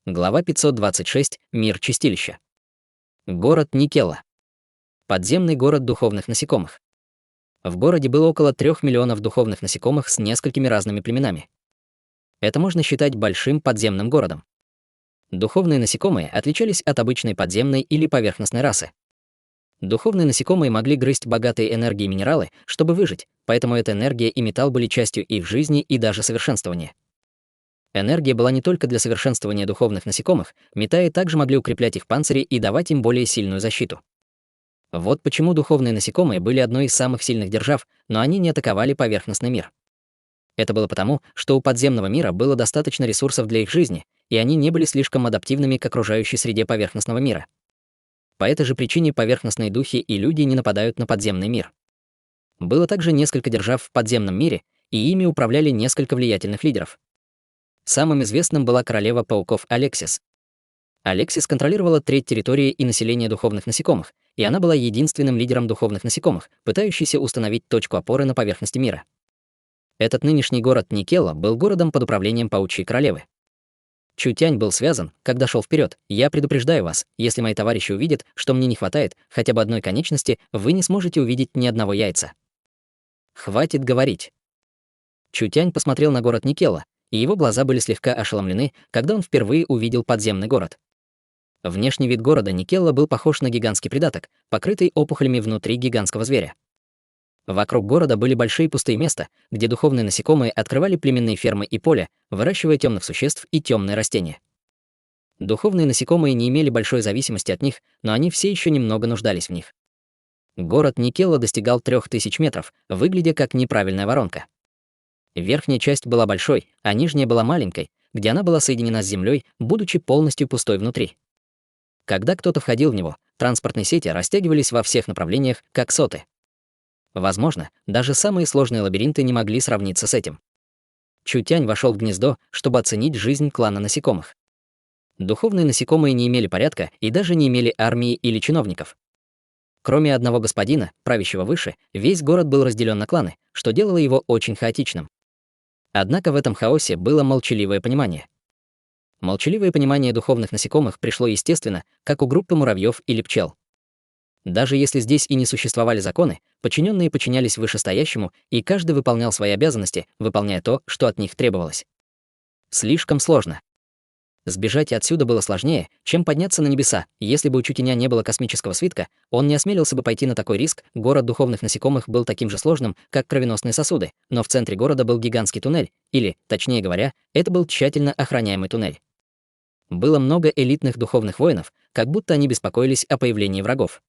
Глава 526. Мир чистилища. Город Никела. Подземный город духовных насекомых. В городе было около 3 миллионов духовных насекомых с несколькими разными племенами. Это можно считать большим подземным городом. Духовные насекомые отличались от обычной подземной или поверхностной расы. Духовные насекомые могли грызть богатые энергией минералы, чтобы выжить, поэтому эта энергия и металл были частью их жизни и даже совершенствования. Энергия была не только для совершенствования духовных насекомых, метаи также могли укреплять их панцири и давать им более сильную защиту. Вот почему духовные насекомые были одной из самых сильных держав, но они не атаковали поверхностный мир. Это было потому, что у подземного мира было достаточно ресурсов для их жизни, и они не были слишком адаптивными к окружающей среде поверхностного мира. По этой же причине поверхностные духи и люди не нападают на подземный мир. Было также несколько держав в подземном мире, и ими управляли несколько влиятельных лидеров. Самым известным была королева пауков Алексис. Алексис контролировала треть территории и населения духовных насекомых, и она была единственным лидером духовных насекомых, пытающийся установить точку опоры на поверхности мира. Этот нынешний город Никела был городом под управлением паучьей королевы. Чутянь был связан, когда шел вперед. Я предупреждаю вас, если мои товарищи увидят, что мне не хватает хотя бы одной конечности, вы не сможете увидеть ни одного яйца. Хватит говорить. Чутянь посмотрел на город Никела, и его глаза были слегка ошеломлены, когда он впервые увидел подземный город. Внешний вид города Никела был похож на гигантский придаток, покрытый опухолями внутри гигантского зверя. Вокруг города были большие пустые места, где духовные насекомые открывали племенные фермы и поля, выращивая темных существ и темные растения. Духовные насекомые не имели большой зависимости от них, но они все еще немного нуждались в них. Город Никела достигал 3000 метров, выглядя как неправильная воронка. Верхняя часть была большой, а нижняя была маленькой, где она была соединена с землей, будучи полностью пустой внутри. Когда кто-то входил в него, транспортные сети растягивались во всех направлениях, как соты. Возможно, даже самые сложные лабиринты не могли сравниться с этим. Чутянь вошел в гнездо, чтобы оценить жизнь клана насекомых. Духовные насекомые не имели порядка и даже не имели армии или чиновников. Кроме одного господина, правящего выше, весь город был разделен на кланы, что делало его очень хаотичным. Однако в этом хаосе было молчаливое понимание. Молчаливое понимание духовных насекомых пришло естественно, как у группы муравьев или пчел. Даже если здесь и не существовали законы, подчиненные подчинялись вышестоящему, и каждый выполнял свои обязанности, выполняя то, что от них требовалось. Слишком сложно. Сбежать отсюда было сложнее, чем подняться на небеса. Если бы у Чутяня не было космического свитка, он не осмелился бы пойти на такой риск. Город духовных насекомых был таким же сложным, как кровеносные сосуды, но в центре города был гигантский туннель, или, точнее говоря, это был тщательно охраняемый туннель. Было много элитных духовных воинов, как будто они беспокоились о появлении врагов.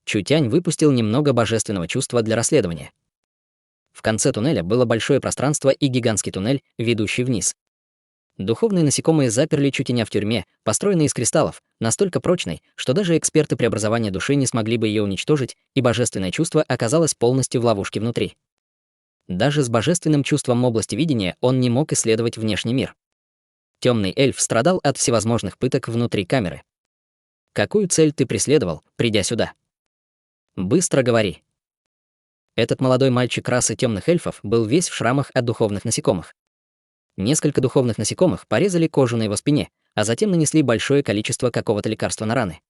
Чутянь выпустил немного божественного чувства для расследования. В конце туннеля было большое пространство и гигантский туннель, ведущий вниз. Духовные насекомые заперли Чутяня в тюрьме, построенной из кристаллов, настолько прочной, что даже эксперты преобразования души не смогли бы ее уничтожить, и божественное чувство оказалось полностью в ловушке внутри. Даже с божественным чувством области видения он не мог исследовать внешний мир. Темный эльф страдал от всевозможных пыток внутри камеры. Какую цель ты преследовал, придя сюда? Быстро говори. Этот молодой мальчик расы темных эльфов был весь в шрамах от духовных насекомых. Несколько духовных насекомых порезали кожу на его спине, а затем нанесли большое количество какого-то лекарства на раны.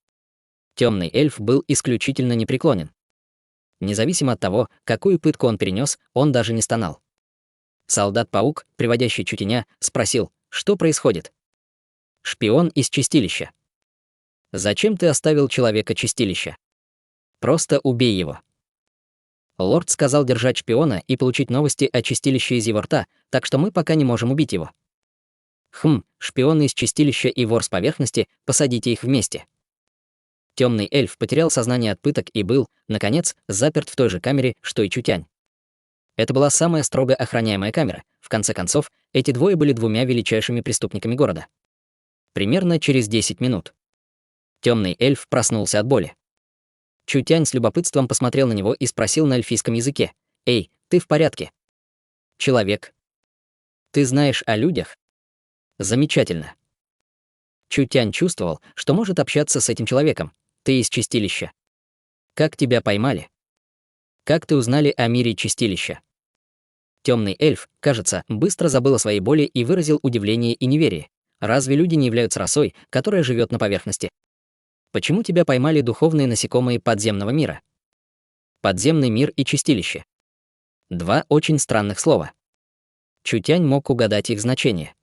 Темный эльф был исключительно непреклонен. Независимо от того, какую пытку он перенес, он даже не стонал. Солдат-паук, приводящий Чутяня, спросил, что происходит. Шпион из чистилища. Зачем ты оставил человека чистилища? Просто убей его. Лорд сказал держать шпиона и получить новости о чистилище из его рта, так что мы пока не можем убить его. Шпион из чистилища и вор с поверхности, посадите их вместе. Темный эльф потерял сознание от пыток и был, наконец, заперт в той же камере, что и Чутянь. Это была самая строго охраняемая камера. В конце концов, эти двое были двумя величайшими преступниками города. Примерно через 10 минут. Темный эльф проснулся от боли. Чутянь с любопытством посмотрел на него и спросил на эльфийском языке: «Эй, ты в порядке?» «Человек. Ты знаешь о людях?» «Замечательно». Чутянь чувствовал, что может общаться с этим человеком. «Ты из чистилища. Как тебя поймали? Как ты узнали о мире чистилища?» Темный эльф, кажется, быстро забыл о своей боли и выразил удивление и неверие. Разве люди не являются расой, которая живет на поверхности? Почему тебя поймали духовные насекомые подземного мира? Подземный мир и чистилище. Два очень странных слова. Чутянь мог угадать их значение.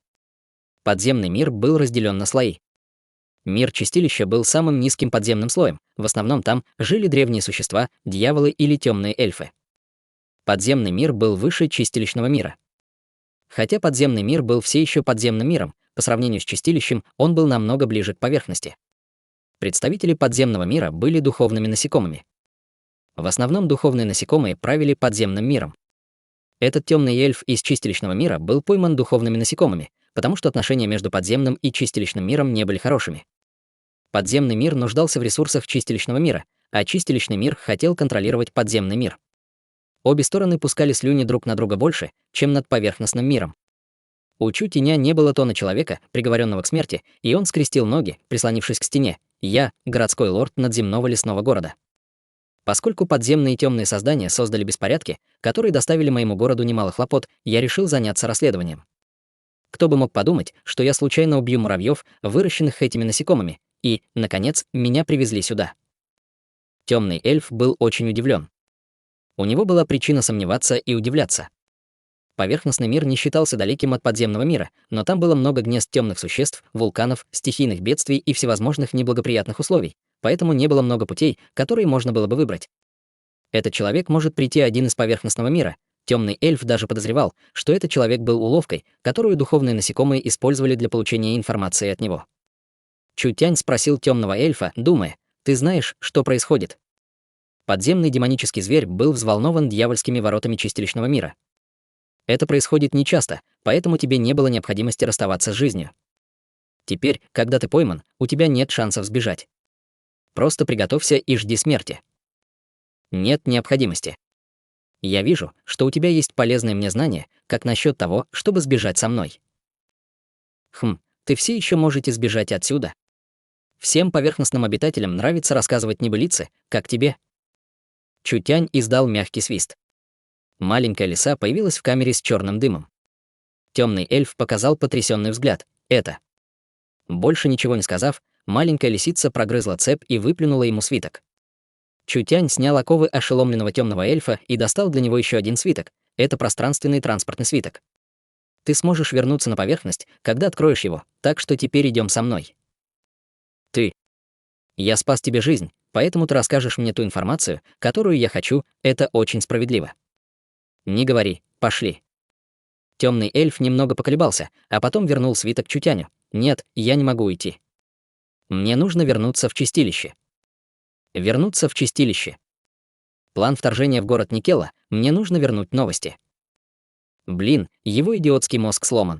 Подземный мир был разделен на слои. Мир чистилища был самым низким подземным слоем. В основном там жили древние существа, дьяволы или темные эльфы. Подземный мир был выше чистилищного мира. Хотя подземный мир был все еще подземным миром, по сравнению с чистилищем он был намного ближе к поверхности. Представители подземного мира были духовными насекомыми. В основном духовные насекомые правили подземным миром. Этот темный эльф из чистилищного мира был пойман духовными насекомыми, потому что отношения между подземным и чистилищным миром не были хорошими. Подземный мир нуждался в ресурсах чистилищного мира, а чистилищный мир хотел контролировать подземный мир. Обе стороны пускали слюни друг на друга больше, чем над поверхностным миром. У Чутяня не было тона человека, приговоренного к смерти, и он скрестил ноги, прислонившись к стене. Я — городской лорд надземного лесного города. Поскольку подземные темные создания создали беспорядки, которые доставили моему городу немало хлопот, я решил заняться расследованием. Кто бы мог подумать, что я случайно убью муравьев, выращенных этими насекомыми, и, наконец, меня привезли сюда. Темный эльф был очень удивлен. У него была причина сомневаться и удивляться. Поверхностный мир не считался далеким от подземного мира, но там было много гнезд темных существ, вулканов, стихийных бедствий и всевозможных неблагоприятных условий, поэтому не было много путей, которые можно было бы выбрать. Этот человек может прийти один из поверхностного мира. Темный эльф даже подозревал, что этот человек был уловкой, которую духовные насекомые использовали для получения информации от него. Чутянь спросил темного эльфа, думая: «Ты знаешь, что происходит?» Подземный демонический зверь был взволнован дьявольскими воротами чистилищного мира. Это происходит нечасто, поэтому тебе не было необходимости расставаться с жизнью. Теперь, когда ты пойман, у тебя нет шансов сбежать. Просто приготовься и жди смерти. Нет необходимости. Я вижу, что у тебя есть полезные мне знания, как насчет того, чтобы сбежать со мной. Ты все еще можете сбежать отсюда. Всем поверхностным обитателям нравится рассказывать небылицы, как тебе. Чутянь издал мягкий свист. Маленькая лиса появилась в камере с черным дымом. Темный эльф показал потрясенный взгляд. Это. Больше ничего не сказав, маленькая лисица прогрызла цепь и выплюнула ему свиток. Чутянь снял оковы ошеломленного темного эльфа и достал для него еще один свиток. Это пространственный транспортный свиток. Ты сможешь вернуться на поверхность, когда откроешь его, так что теперь идем со мной. Я спас тебе жизнь, поэтому ты расскажешь мне ту информацию, которую я хочу, это очень справедливо. Не говори, пошли. Темный эльф немного поколебался, а потом вернул свиток Чутяню. Нет, я не могу уйти. Мне нужно вернуться в чистилище. Вернуться в чистилище. План вторжения в город Никела, мне нужно вернуть новости. Блин, его идиотский мозг сломан.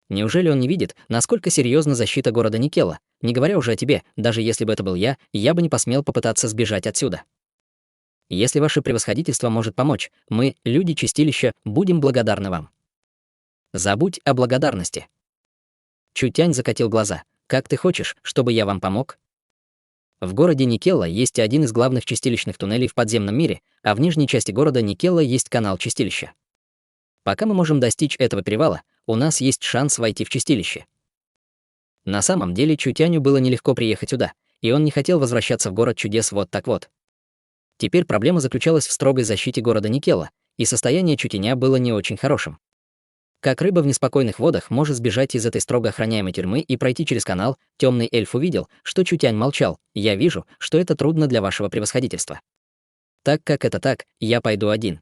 Неужели он не видит, насколько серьезна защита города Никела? Не говоря уже о тебе, даже если бы это был я бы не посмел попытаться сбежать отсюда. Если ваше превосходительство может помочь, мы, люди чистилища, будем благодарны вам. Забудь о благодарности. Чутянь закатил глаза. Как ты хочешь, чтобы я вам помог? В городе Никела есть один из главных чистилищных туннелей в подземном мире, а в нижней части города Никела есть канал чистилища. Пока мы можем достичь этого перевала, у нас есть шанс войти в чистилище. На самом деле Чутяню было нелегко приехать сюда, и он не хотел возвращаться в город чудес вот так вот. Теперь проблема заключалась в строгой защите города Никела, и состояние Чутяня было не очень хорошим. Как рыба в неспокойных водах может сбежать из этой строго охраняемой тюрьмы и пройти через канал, темный эльф увидел, что Чутянь молчал. Я вижу, что это трудно для вашего превосходительства. Так как это так, я пойду один.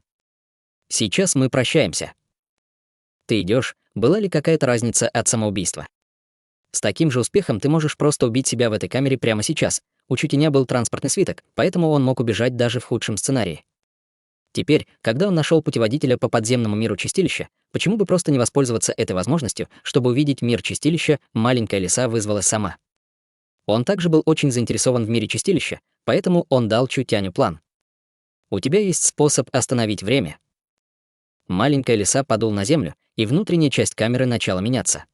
Сейчас мы прощаемся. Ты идешь, была ли какая-то разница от самоубийства? С таким же успехом ты можешь просто убить себя в этой камере прямо сейчас. У Чутяня был транспортный свиток, поэтому он мог убежать даже в худшем сценарии. Теперь, когда он нашел путеводителя по подземному миру чистилища, почему бы просто не воспользоваться этой возможностью, чтобы увидеть мир чистилища, маленькая лиса вызвалась сама. Он также был очень заинтересован в мире чистилища, поэтому он дал Чутяню план. У тебя есть способ остановить время. Маленькая лиса подул на землю, и внутренняя часть камеры начала меняться.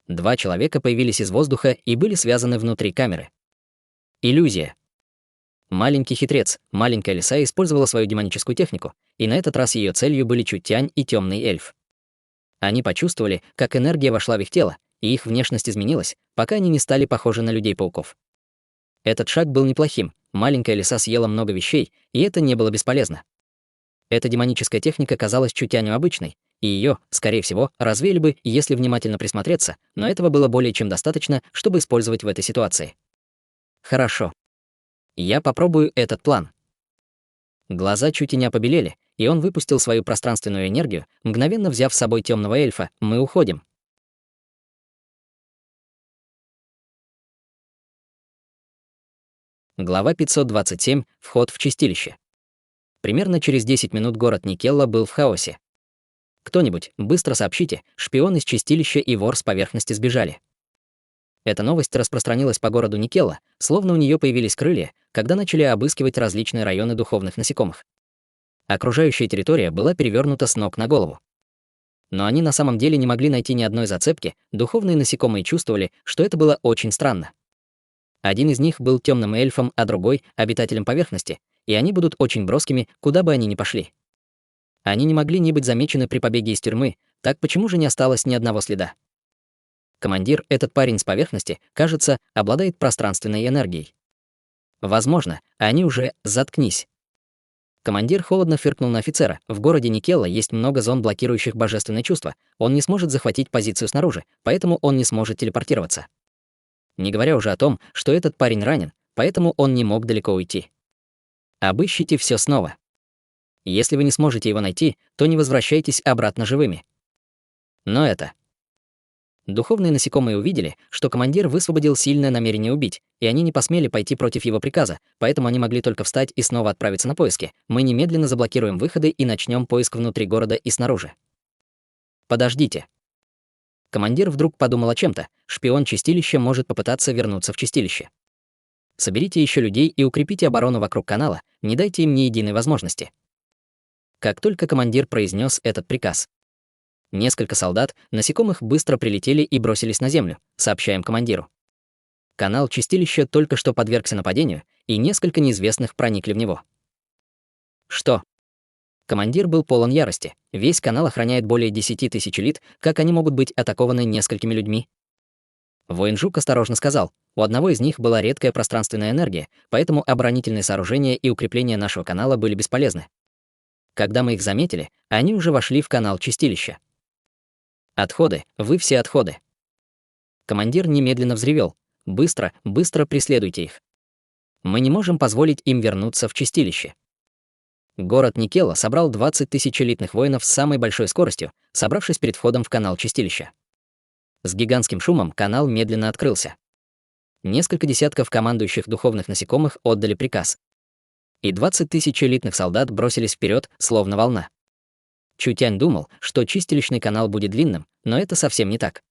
Два человека появились из воздуха и были связаны внутри камеры. Иллюзия. Маленький хитрец, маленькая лиса использовала свою демоническую технику, и на этот раз ее целью были Чутянь и темный эльф. Они почувствовали, как энергия вошла в их тело, и их внешность изменилась, пока они не стали похожи на людей-пауков. Этот шаг был неплохим, маленькая лиса съела много вещей, и это не было бесполезно. Эта демоническая техника казалась Чутяню обычной, и ее, скорее всего, развеяли бы, если внимательно присмотреться, но этого было более чем достаточно, чтобы использовать в этой ситуации. Хорошо. Я попробую этот план. Глаза Чутяня побелели, и он выпустил свою пространственную энергию, мгновенно взяв с собой темного эльфа. Мы уходим. Глава 527. Вход в чистилище. Примерно через 10 минут город Никелла был в хаосе. Кто-нибудь, быстро сообщите, шпион из чистилища и вор с поверхности сбежали. Эта новость распространилась по городу Никелла, словно у нее появились крылья, когда начали обыскивать различные районы духовных насекомых. Окружающая территория была перевернута с ног на голову. Но они на самом деле не могли найти ни одной зацепки, духовные насекомые чувствовали, что это было очень странно. Один из них был темным эльфом, а другой — обитателем поверхности, и они будут очень броскими, куда бы они ни пошли. Они не могли не быть замечены при побеге из тюрьмы, так почему же не осталось ни одного следа? Командир, этот парень с поверхности, кажется, обладает пространственной энергией. Возможно, они уже «заткнись». Командир холодно фыркнул на офицера. В городе Никелла есть много зон, блокирующих божественные чувства. Он не сможет захватить позицию снаружи, поэтому он не сможет телепортироваться. Не говоря уже о том, что этот парень ранен, поэтому он не мог далеко уйти. Обыщите все снова. Если вы не сможете его найти, то не возвращайтесь обратно живыми. Но это... Духовные насекомые увидели, что командир высвободил сильное намерение убить, и они не посмели пойти против его приказа, поэтому они могли только встать и снова отправиться на поиски. Мы немедленно заблокируем выходы и начнем поиск внутри города и снаружи. Подождите. Командир вдруг подумал о чем-то. Шпион чистилища может попытаться вернуться в чистилище. Соберите еще людей и укрепите оборону вокруг канала, не дайте им ни единой возможности. Как только командир произнес этот приказ, несколько солдат, насекомых быстро прилетели и бросились на землю, сообщаем командиру. Канал чистилища только что подвергся нападению, и несколько неизвестных проникли в него. Что? Командир был полон ярости. Весь канал охраняет более 10 тысяч элит, как они могут быть атакованы несколькими людьми? Воин-жук осторожно сказал, у одного из них была редкая пространственная энергия, поэтому оборонительные сооружения и укрепления нашего канала были бесполезны. Когда мы их заметили, они уже вошли в канал чистилища. Отходы, вы все отходы. Командир немедленно взревел. Быстро, быстро преследуйте их. Мы не можем позволить им вернуться в чистилище. Город Никелла собрал 20 тысяч элитных воинов с самой большой скоростью, собравшись перед входом в канал чистилища. С гигантским шумом канал медленно открылся. Несколько десятков командующих духовных насекомых отдали приказ. И 20 тысяч элитных солдат бросились вперед, словно волна. Чутянь думал, что чистилищный канал будет длинным, но это совсем не так.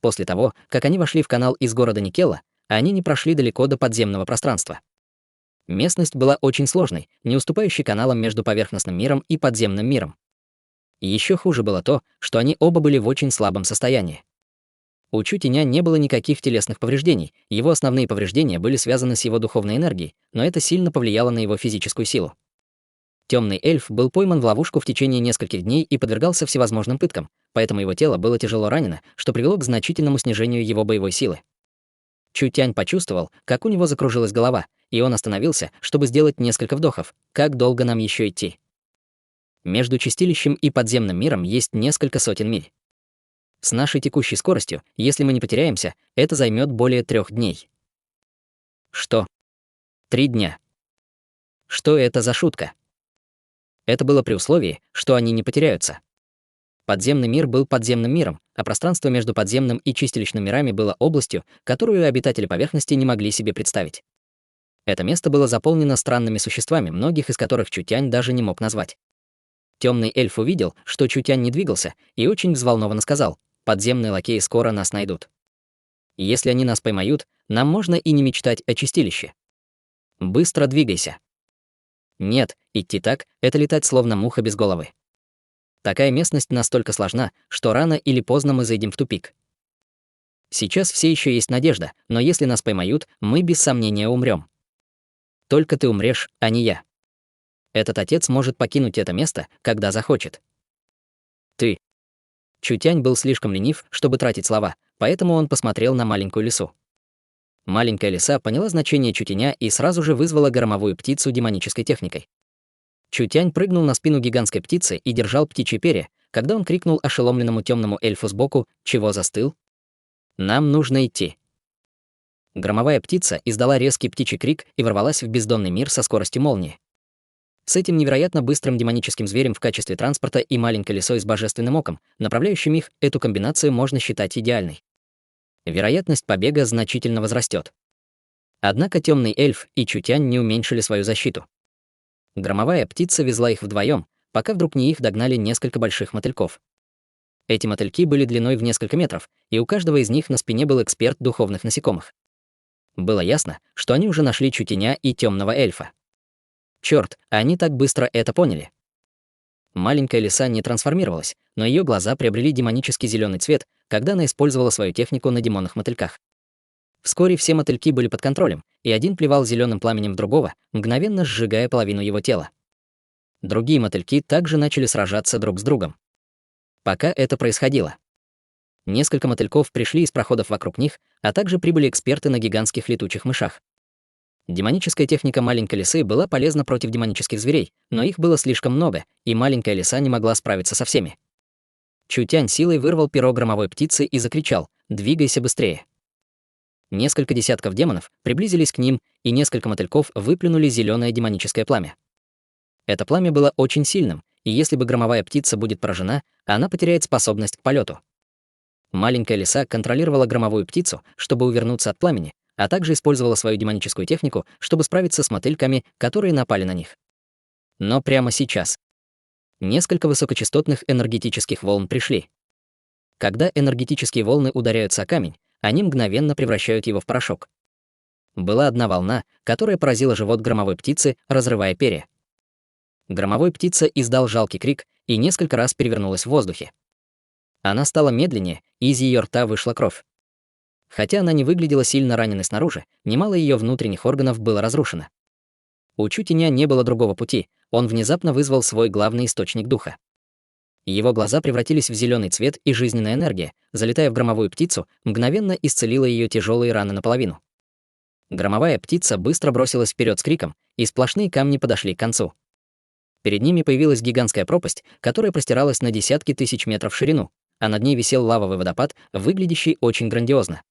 После того, как они вошли в канал из города Никелла, они не прошли далеко до подземного пространства. Местность была очень сложной, не уступающей каналам между поверхностным миром и подземным миром. Еще хуже было то, что они оба были в очень слабом состоянии. У Чутяня не было никаких телесных повреждений, его основные повреждения были связаны с его духовной энергией, но это сильно повлияло на его физическую силу. Темный эльф был пойман в ловушку в течение нескольких дней и подвергался всевозможным пыткам, поэтому его тело было тяжело ранено, что привело к значительному снижению его боевой силы. Чутянь почувствовал, как у него закружилась голова, и он остановился, чтобы сделать несколько вдохов. Как долго нам еще идти? Между чистилищем и подземным миром есть несколько сотен миль. С нашей текущей скоростью, если мы не потеряемся, это займет более 3 дней. Что? 3 дня. Что это за шутка? Это было при условии, что они не потеряются. Подземный мир был подземным миром, а пространство между подземным и чистилищным мирами было областью, которую обитатели поверхности не могли себе представить. Это место было заполнено странными существами, многих из которых Чутянь даже не мог назвать. Темный эльф увидел, что Чутянь не двигался, и очень взволнованно сказал: «Подземные лакеи скоро нас найдут. Если они нас поймают, нам можно и не мечтать о чистилище. Быстро двигайся». Нет, идти так — это летать словно муха без головы. Такая местность настолько сложна, что рано или поздно мы зайдем в тупик. Сейчас все еще есть надежда, но если нас поймают, мы без сомнения умрем. Только ты умрешь, а не я. Этот отец может покинуть это место, когда захочет. Ты. Чутянь был слишком ленив, чтобы тратить слова, поэтому он посмотрел на маленькую лису. Маленькая лиса поняла значение Чутяня и сразу же вызвала громовую птицу демонической техникой. Чутянь прыгнул на спину гигантской птицы и держал птичье перья, когда он крикнул ошеломленному темному эльфу сбоку: «Чего застыл? Нам нужно идти». Громовая птица издала резкий птичий крик и ворвалась в бездонный мир со скоростью молнии. С этим невероятно быстрым демоническим зверем в качестве транспорта и маленькой лисой с божественным оком, направляющим их, эту комбинацию можно считать идеальной. Вероятность побега значительно возрастет. Однако темный эльф и Чутянь не уменьшили свою защиту. Громовая птица везла их вдвоем, пока вдруг не их догнали несколько больших мотыльков. Эти мотыльки были длиной в несколько метров, и у каждого из них на спине был эксперт духовных насекомых. Было ясно, что они уже нашли Чутяня и темного эльфа. Черт, они так быстро это поняли. Маленькая лиса не трансформировалась, но ее глаза приобрели демонический зеленый цвет, когда она использовала свою технику на демонах-мотыльках. Вскоре все мотыльки были под контролем, и один плевал зеленым пламенем в другого, мгновенно сжигая половину его тела. Другие мотыльки также начали сражаться друг с другом. Пока это происходило, несколько мотыльков пришли из проходов вокруг них, а также прибыли эксперты на гигантских летучих мышах. Демоническая техника маленькой лисы была полезна против демонических зверей, но их было слишком много, и маленькая лиса не могла справиться со всеми. Чутянь силой вырвал перо громовой птицы и закричал: «Двигайся быстрее!». Несколько десятков демонов приблизились к ним, и несколько мотыльков выплюнули зеленое демоническое пламя. Это пламя было очень сильным, и если бы громовая птица будет поражена, она потеряет способность к полету. Маленькая лиса контролировала громовую птицу, чтобы увернуться от пламени, а также использовала свою демоническую технику, чтобы справиться с мотыльками, которые напали на них. Но прямо сейчас несколько высокочастотных энергетических волн пришли. Когда энергетические волны ударяются о камень, они мгновенно превращают его в порошок. Была одна волна, которая поразила живот громовой птицы, разрывая перья. Громовой птица издал жалкий крик и несколько раз перевернулась в воздухе. Она стала медленнее, и из ее рта вышла кровь. Хотя она не выглядела сильно раненой снаружи, немало ее внутренних органов было разрушено. У Чутяня не было другого пути, он внезапно вызвал свой главный источник духа. Его глаза превратились в зеленый цвет, и жизненная энергия, залетая в громовую птицу, мгновенно исцелила ее тяжелые раны наполовину. Громовая птица быстро бросилась вперед с криком, и сплошные камни подошли к концу. Перед ними появилась гигантская пропасть, которая простиралась на десятки тысяч метров в ширину, а над ней висел лавовый водопад, выглядящий очень грандиозно.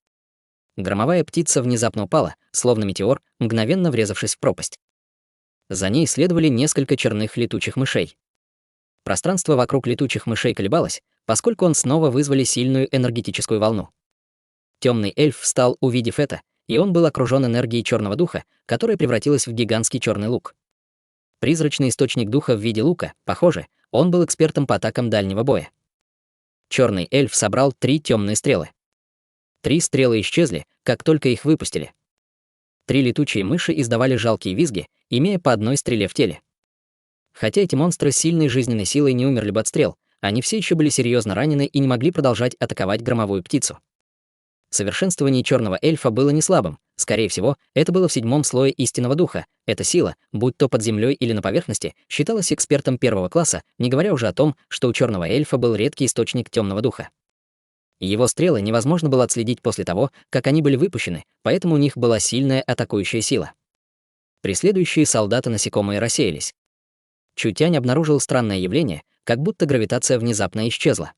Громовая птица внезапно упала, словно метеор, мгновенно врезавшись в пропасть. За ней следовали несколько черных летучих мышей. Пространство вокруг летучих мышей колебалось, поскольку он снова вызвали сильную энергетическую волну. Темный эльф встал, увидев это, и он был окружен энергией черного духа, которая превратилась в гигантский черный лук. Призрачный источник духа в виде лука, похоже, он был экспертом по атакам дальнего боя. Черный эльф собрал 3 темные стрелы. 3 стрелы исчезли, как только их выпустили. 3 летучие мыши издавали жалкие визги, имея по одной стреле в теле. Хотя эти монстры с сильной жизненной силой не умерли бы от стрел, они все еще были серьезно ранены и не могли продолжать атаковать громовую птицу. Совершенствование черного эльфа было не слабым. Скорее всего, это было в 7-м слое истинного духа. Эта сила, будь то под землей или на поверхности, считалась экспертом 1-го класса, не говоря уже о том, что у черного эльфа был редкий источник темного духа. Его стрелы невозможно было отследить после того, как они были выпущены, поэтому у них была сильная атакующая сила. Преследующие солдаты-насекомые рассеялись. Чутянь обнаружил странное явление, как будто гравитация внезапно исчезла.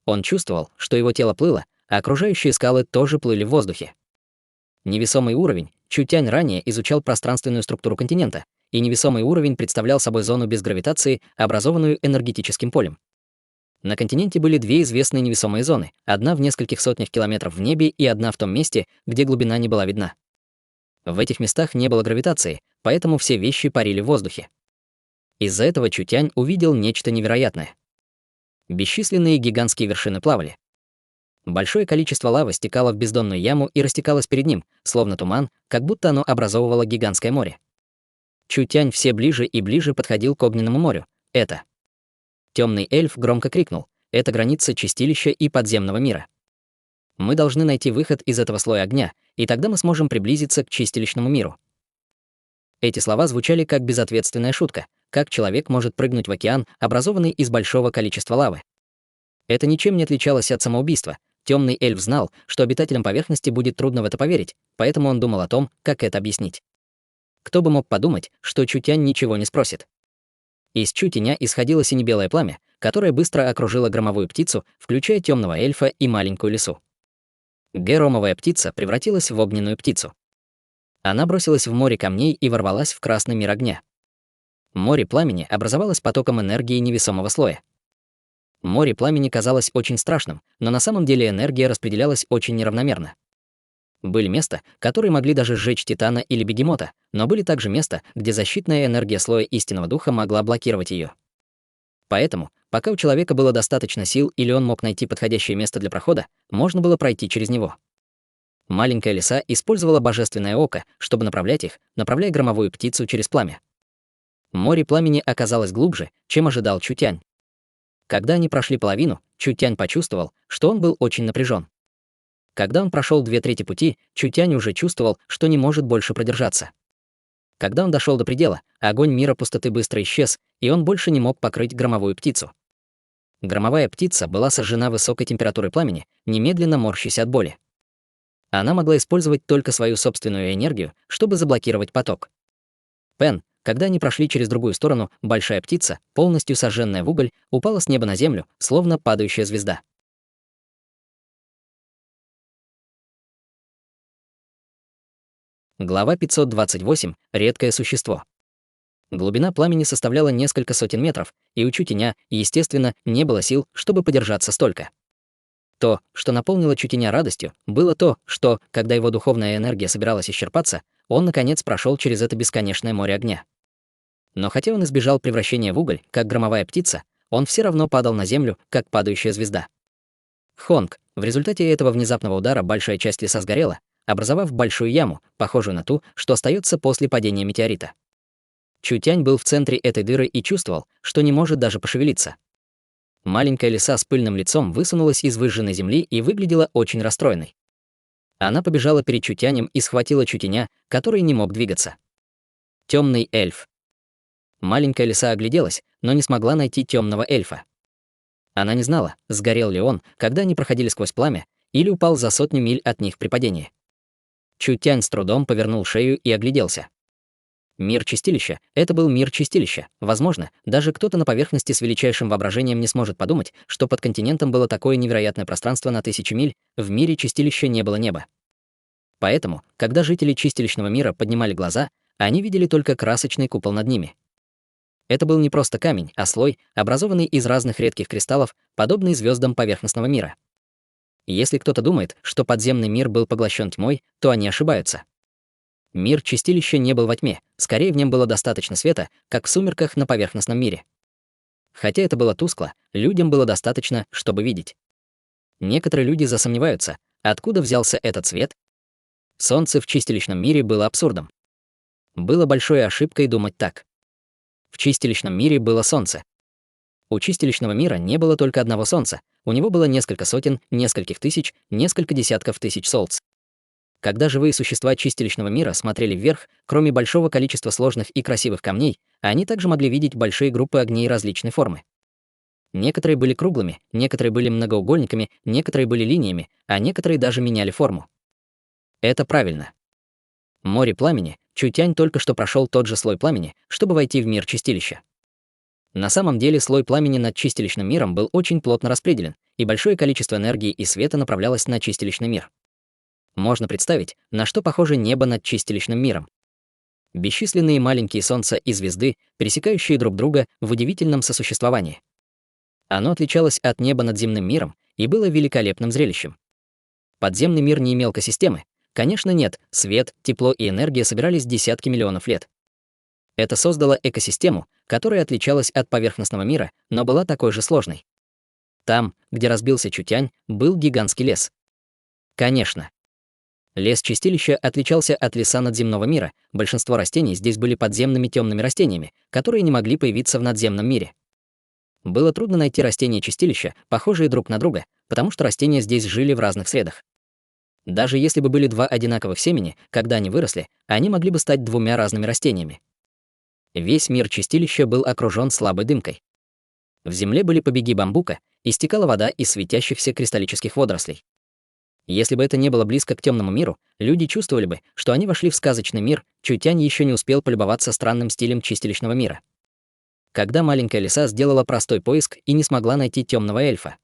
Он чувствовал, что его тело плыло, а окружающие скалы тоже плыли в воздухе. Невесомый уровень. Чутянь ранее изучал пространственную структуру континента, и невесомый уровень представлял собой зону без гравитации, образованную энергетическим полем. На континенте были 2 известные невесомые зоны, одна в нескольких сотнях километров в небе и одна в том месте, где глубина не была видна. В этих местах не было гравитации, поэтому все вещи парили в воздухе. Из-за этого Чутянь увидел нечто невероятное. Бесчисленные гигантские вершины плавали. Большое количество лавы стекало в бездонную яму и растекалось перед ним, словно туман, как будто оно образовывало гигантское море. Чутянь все ближе и ближе подходил к огненному морю. Это. Темный эльф громко крикнул: «Это граница чистилища и подземного мира. Мы должны найти выход из этого слоя огня, и тогда мы сможем приблизиться к чистилищному миру». Эти слова звучали как безответственная шутка, как человек может прыгнуть в океан, образованный из большого количества лавы. Это ничем не отличалось от самоубийства, Темный эльф знал, что обитателям поверхности будет трудно в это поверить, поэтому он думал о том, как это объяснить. Кто бы мог подумать, что Чутянь ничего не спросит. Из Чутяня исходило сине-белое пламя, которое быстро окружило громовую птицу, включая темного эльфа и маленькую лису. Геромовая птица превратилась в огненную птицу. Она бросилась в море камней и ворвалась в красный мир огня. Море пламени образовалось потоком энергии невесомого слоя. Море пламени казалось очень страшным, но на самом деле энергия распределялась очень неравномерно. Были места, которые могли даже сжечь Титана или Бегемота, но были также места, где защитная энергия слоя истинного духа могла блокировать ее. Поэтому, пока у человека было достаточно сил или он мог найти подходящее место для прохода, можно было пройти через него. Маленькая лиса использовала божественное око, чтобы направлять их, направляя громовую птицу через пламя. Море пламени оказалось глубже, чем ожидал Чутянь. Когда они прошли половину, Чутянь почувствовал, что он был очень напряжен. Когда он прошел 2/3 пути, Чутянь уже чувствовал, что не может больше продержаться. Когда он дошел до предела, огонь мира пустоты быстро исчез, и он больше не мог покрыть громовую птицу. Громовая птица была сожжена высокой температурой пламени, немедленно морщась от боли. Она могла использовать только свою собственную энергию, чтобы заблокировать поток. Пен, когда они прошли через другую сторону, большая птица, полностью сожженная в уголь, упала с неба на землю, словно падающая звезда. Глава 528. Редкое существо. Глубина пламени составляла несколько сотен метров, и у Чутяня, естественно, не было сил, чтобы подержаться столько. То, что наполнило Чутяня радостью, было то, что, когда его духовная энергия собиралась исчерпаться, он, наконец, прошел через это бесконечное море огня. Но хотя он избежал превращения в уголь, как громовая птица, он все равно падал на землю, как падающая звезда. Хонг. В результате этого внезапного удара большая часть леса сгорела, образовав большую яму, похожую на ту, что остается после падения метеорита. Чутянь был в центре этой дыры и чувствовал, что не может даже пошевелиться. Маленькая лиса с пыльным лицом высунулась из выжженной земли и выглядела очень расстроенной. Она побежала перед Чутянем и схватила Чутяня, который не мог двигаться. Темный эльф. Маленькая лиса огляделась, но не смогла найти темного эльфа. Она не знала, сгорел ли он, когда они проходили сквозь пламя, или упал за 100 миль от них при падении. Чутянь с трудом повернул шею и огляделся. Мир чистилища — это был мир чистилища. Возможно, даже кто-то на поверхности с величайшим воображением не сможет подумать, что под континентом было такое невероятное пространство на 1000 миль, в мире чистилища не было неба. Поэтому, когда жители чистилищного мира поднимали глаза, они видели только красочный купол над ними. Это был не просто камень, а слой, образованный из разных редких кристаллов, подобный звездам поверхностного мира. Если кто-то думает, что подземный мир был поглощен тьмой, то они ошибаются. Мир чистилища не был во тьме, скорее в нем было достаточно света, как в сумерках на поверхностном мире. Хотя это было тускло, людям было достаточно, чтобы видеть. Некоторые люди засомневаются, откуда взялся этот свет. Солнце в чистилищном мире было абсурдом. Было большой ошибкой думать так. В чистилищном мире было солнце. У чистилищного мира не было только одного солнца, у него было несколько сотен, нескольких тысяч, несколько десятков тысяч солнц. Когда живые существа чистилищного мира смотрели вверх, кроме большого количества сложных и красивых камней, они также могли видеть большие группы огней различной формы. Некоторые были круглыми, некоторые были многоугольниками, некоторые были линиями, а некоторые даже меняли форму. Это правильно. Море пламени, Чутянь только что прошел тот же слой пламени, чтобы войти в мир чистилища. На самом деле слой пламени над чистилищным миром был очень плотно распределен, и большое количество энергии и света направлялось на чистилищный мир. Можно представить, на что похоже небо над чистилищным миром. Бесчисленные маленькие солнца и звезды, пересекающие друг друга в удивительном сосуществовании. Оно отличалось от неба над земным миром и было великолепным зрелищем. Подземный мир не имел экосистемы. Конечно, нет, свет, тепло и энергия собирались десятки миллионов лет. Это создало экосистему, которая отличалась от поверхностного мира, но была такой же сложной. Там, где разбился Чутянь, был гигантский лес. Конечно. Лес чистилища отличался от леса надземного мира. Большинство растений здесь были подземными темными растениями, которые не могли появиться в надземном мире. Было трудно найти растения чистилища, похожие друг на друга, потому что растения здесь жили в разных средах. Даже если бы были два одинаковых семени, когда они выросли, они могли бы стать двумя разными растениями. Весь мир чистилища был окружен слабой дымкой. В земле были побеги бамбука, истекала вода из светящихся кристаллических водорослей. Если бы это не было близко к темному миру, люди чувствовали бы, что они вошли в сказочный мир, Чутянь еще не успел полюбоваться странным стилем чистилищного мира. Когда маленькая лиса сделала простой поиск и не смогла найти темного эльфа.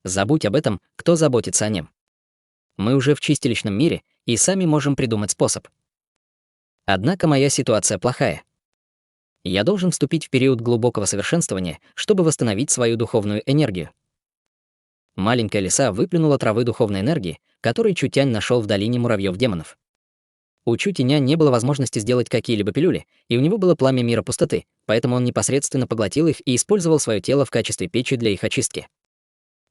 Забудь об этом, кто заботится о нем. Мы уже в чистилищном мире и сами можем придумать способ. Однако моя ситуация плохая. Я должен вступить в период глубокого совершенствования, чтобы восстановить свою духовную энергию. Маленькая лиса выплюнула травы духовной энергии, которую Чутянь нашел в долине муравьев-демонов. У Чутяня не было возможности сделать какие-либо пилюли, и у него было пламя мира пустоты, поэтому он непосредственно поглотил их и использовал свое тело в качестве печи для их очистки.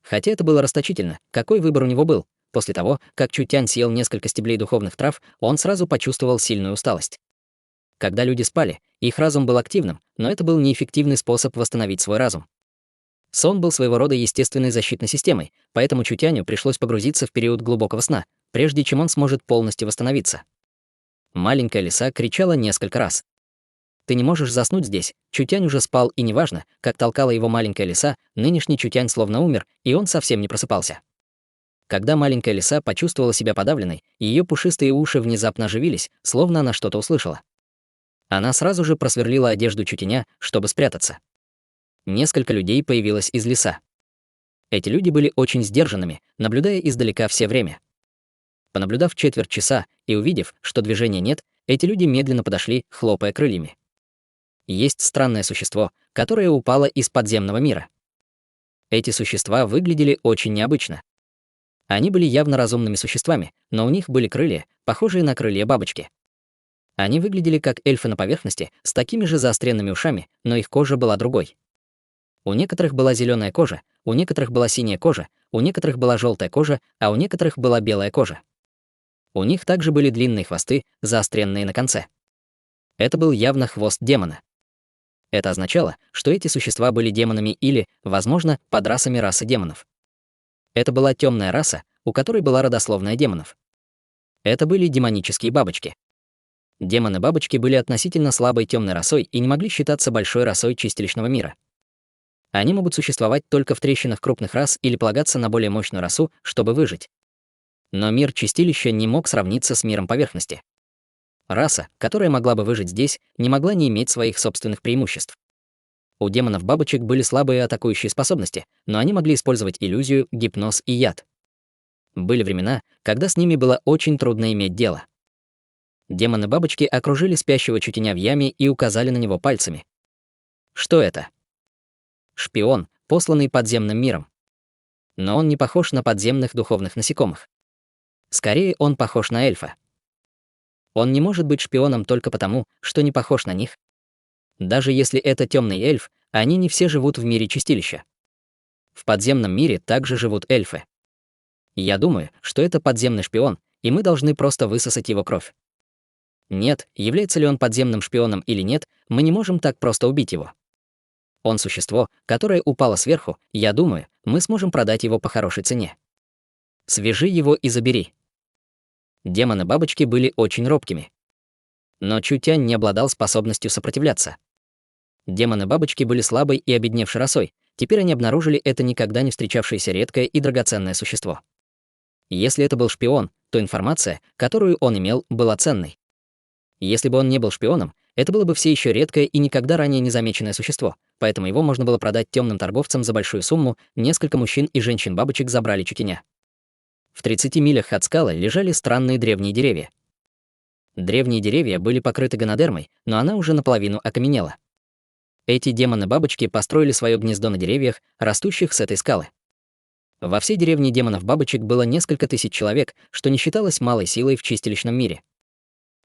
Хотя это было расточительно, какой выбор у него был? После того, как Чутянь съел несколько стеблей духовных трав, он сразу почувствовал сильную усталость. Когда люди спали, их разум был активным, но это был неэффективный способ восстановить свой разум. Сон был своего рода естественной защитной системой, поэтому Чутяню пришлось погрузиться в период глубокого сна, прежде чем он сможет полностью восстановиться. Маленькая лиса кричала несколько раз. «Ты не можешь заснуть здесь, Чутянь уже спал, и неважно, как толкала его маленькая лиса, нынешний Чутянь словно умер, и он совсем не просыпался». Когда маленькая лиса почувствовала себя подавленной, ее пушистые уши внезапно оживились, словно она что-то услышала. Она сразу же просверлила одежду Чутяня, чтобы спрятаться. Несколько людей появилось из леса. Эти люди были очень сдержанными, наблюдая издалека все время. Понаблюдав четверть часа и увидев, что движения нет, эти люди медленно подошли, хлопая крыльями. Есть странное существо, которое упало из подземного мира. Эти существа выглядели очень необычно. Они были явно разумными существами, но у них были крылья, похожие на крылья бабочки. Они выглядели как эльфы на поверхности, с такими же заостренными ушами, но их кожа была другой. У некоторых была зеленая кожа, у некоторых была синяя кожа, у некоторых была желтая кожа, а у некоторых была белая кожа. У них также были длинные хвосты, заостренные на конце. Это был явно хвост демона. Это означало, что эти существа были демонами или, возможно, подрасами расы демонов. Это была темная раса, у которой была родословная демонов. Это были демонические бабочки. Демоны-бабочки были относительно слабой темной расой и не могли считаться большой расой чистилищного мира. Они могут существовать только в трещинах крупных рас или полагаться на более мощную расу, чтобы выжить. Но мир чистилища не мог сравниться с миром поверхности. Раса, которая могла бы выжить здесь, не могла не иметь своих собственных преимуществ. У демонов-бабочек были слабые атакующие способности, но они могли использовать иллюзию, гипноз и яд. Были времена, когда с ними было очень трудно иметь дело. Демоны-бабочки окружили спящего Чутяня в яме и указали на него пальцами. Что это? Шпион, посланный подземным миром. Но он не похож на подземных духовных насекомых. Скорее, он похож на эльфа. Он не может быть шпионом только потому, что не похож на них. Даже если это темный эльф, они не все живут в мире чистилища. В подземном мире также живут эльфы. Я думаю, что это подземный шпион, и мы должны просто высосать его кровь. Нет, является ли он подземным шпионом или нет, мы не можем так просто убить его. Он существо, которое упало сверху, я думаю, мы сможем продать его по хорошей цене. Свяжи его и забери. Демоны-бабочки были очень робкими. Но Чутянь не обладал способностью сопротивляться. Демоны-бабочки были слабой и обедневшей расой, теперь они обнаружили это никогда не встречавшееся редкое и драгоценное существо. Если это был шпион, то информация, которую он имел, была ценной. Если бы он не был шпионом, это было бы все еще редкое и никогда ранее не замеченное существо, поэтому его можно было продать темным торговцам за большую сумму, несколько мужчин и женщин-бабочек забрали Чутяня. В 30 милях от скалы лежали странные древние деревья. Древние деревья были покрыты гонодермой, но она уже наполовину окаменела. Эти демоны-бабочки построили свое гнездо на деревьях, растущих с этой скалы. Во всей деревне демонов-бабочек было несколько тысяч человек, что не считалось малой силой в чистилищном мире.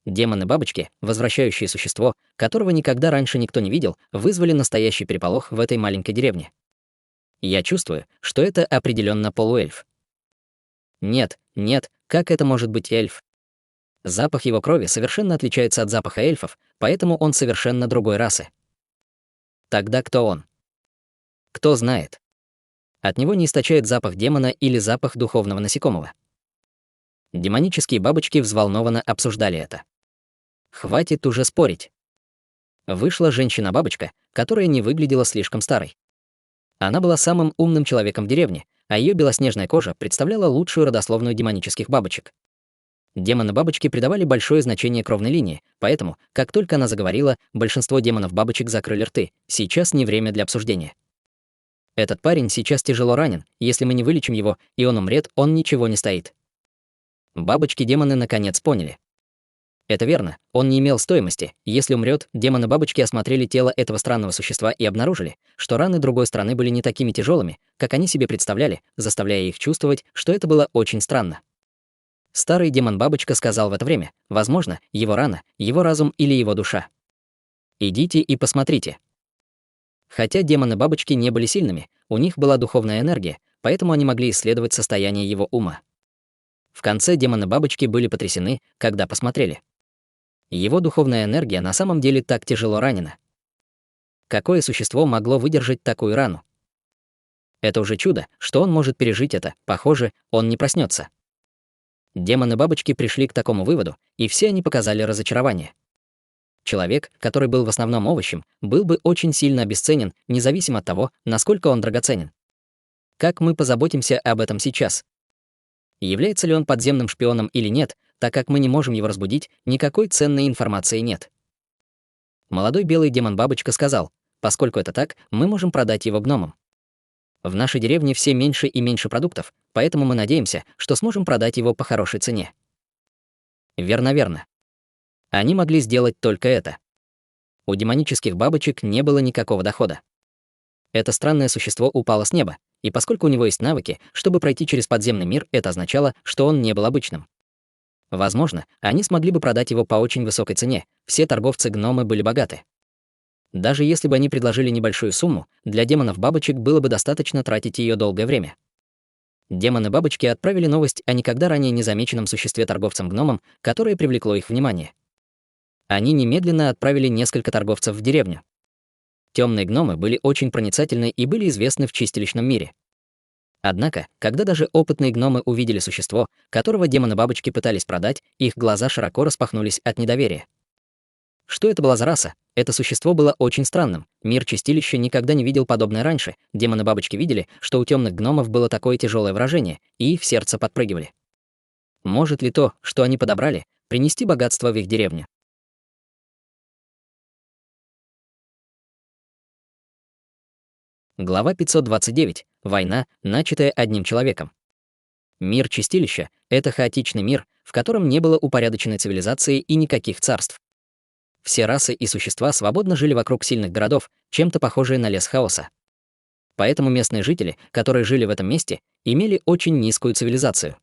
Демоны-бабочки, возвращающие существо, которого никогда раньше никто не видел, вызвали настоящий переполох в этой маленькой деревне. Я чувствую, что это определенно полуэльф. Нет, как это может быть эльф? Запах его крови совершенно отличается от запаха эльфов, поэтому он совершенно другой расы. Тогда кто он? Кто знает? От него не источает запах демона или запах духовного насекомого. Демонические бабочки взволнованно обсуждали это. Хватит уже спорить. Вышла женщина-бабочка, которая не выглядела слишком старой. Она была самым умным человеком в деревне, а ее белоснежная кожа представляла лучшую родословную демонических бабочек. Демоны-бабочки придавали большое значение кровной линии, поэтому, как только она заговорила, большинство демонов-бабочек закрыли рты. Сейчас не время для обсуждения. Этот парень сейчас тяжело ранен, если мы не вылечим его, и он умрет, он ничего не стоит. Бабочки-демоны наконец поняли. Это верно, он не имел стоимости. Если умрет, демоны-бабочки осмотрели тело этого странного существа и обнаружили, что раны другой стороны были не такими тяжелыми, как они себе представляли, заставляя их чувствовать, что это было очень странно. Старый демон-бабочка сказал в это время, возможно, его рана, его разум или его душа. Идите и посмотрите. Хотя демоны-бабочки не были сильными, у них была духовная энергия, поэтому они могли исследовать состояние его ума. В конце демоны-бабочки были потрясены, когда посмотрели. Его духовная энергия на самом деле так тяжело ранена. Какое существо могло выдержать такую рану? Это уже чудо, что он может пережить это, похоже, он не проснется. Демоны-бабочки пришли к такому выводу, и все они показали разочарование. Человек, который был в основном овощем, был бы очень сильно обесценен, независимо от того, насколько он драгоценен. Как мы позаботимся об этом сейчас? Является ли он подземным шпионом или нет, так как мы не можем его разбудить, никакой ценной информации нет. Молодой белый демон-бабочка сказал, поскольку это так, мы можем продать его гномам. В нашей деревне все меньше и меньше продуктов, поэтому мы надеемся, что сможем продать его по хорошей цене. Верно. Они могли сделать только это. У демонических бабочек не было никакого дохода. Это странное существо упало с неба, и поскольку у него есть навыки, чтобы пройти через подземный мир, это означало, что он не был обычным. Возможно, они смогли бы продать его по очень высокой цене, все торговцы-гномы были богаты. Даже если бы они предложили небольшую сумму, для демонов-бабочек было бы достаточно тратить ее долгое время. Демоны-бабочки отправили новость о никогда ранее незамеченном существе торговцам-гномам, которое привлекло их внимание. Они немедленно отправили несколько торговцев в деревню. Темные гномы были очень проницательны и были известны в чистилищном мире. Однако, когда даже опытные гномы увидели существо, которого демоны-бабочки пытались продать, их глаза широко распахнулись от недоверия. Что это была за раса? Это существо было очень странным. Мир чистилища никогда не видел подобное раньше. Демоны-бабочки видели, что у темных гномов было такое тяжелое выражение, и их сердце подпрыгивали. Может ли то, что они подобрали, принести богатство в их деревню? Глава 529. Война, начатая одним человеком. Мир чистилища — это хаотичный мир, в котором не было упорядоченной цивилизации и никаких царств. Все расы и существа свободно жили вокруг сильных городов, чем-то похожие на лес хаоса. Поэтому местные жители, которые жили в этом месте, имели очень низкую цивилизацию.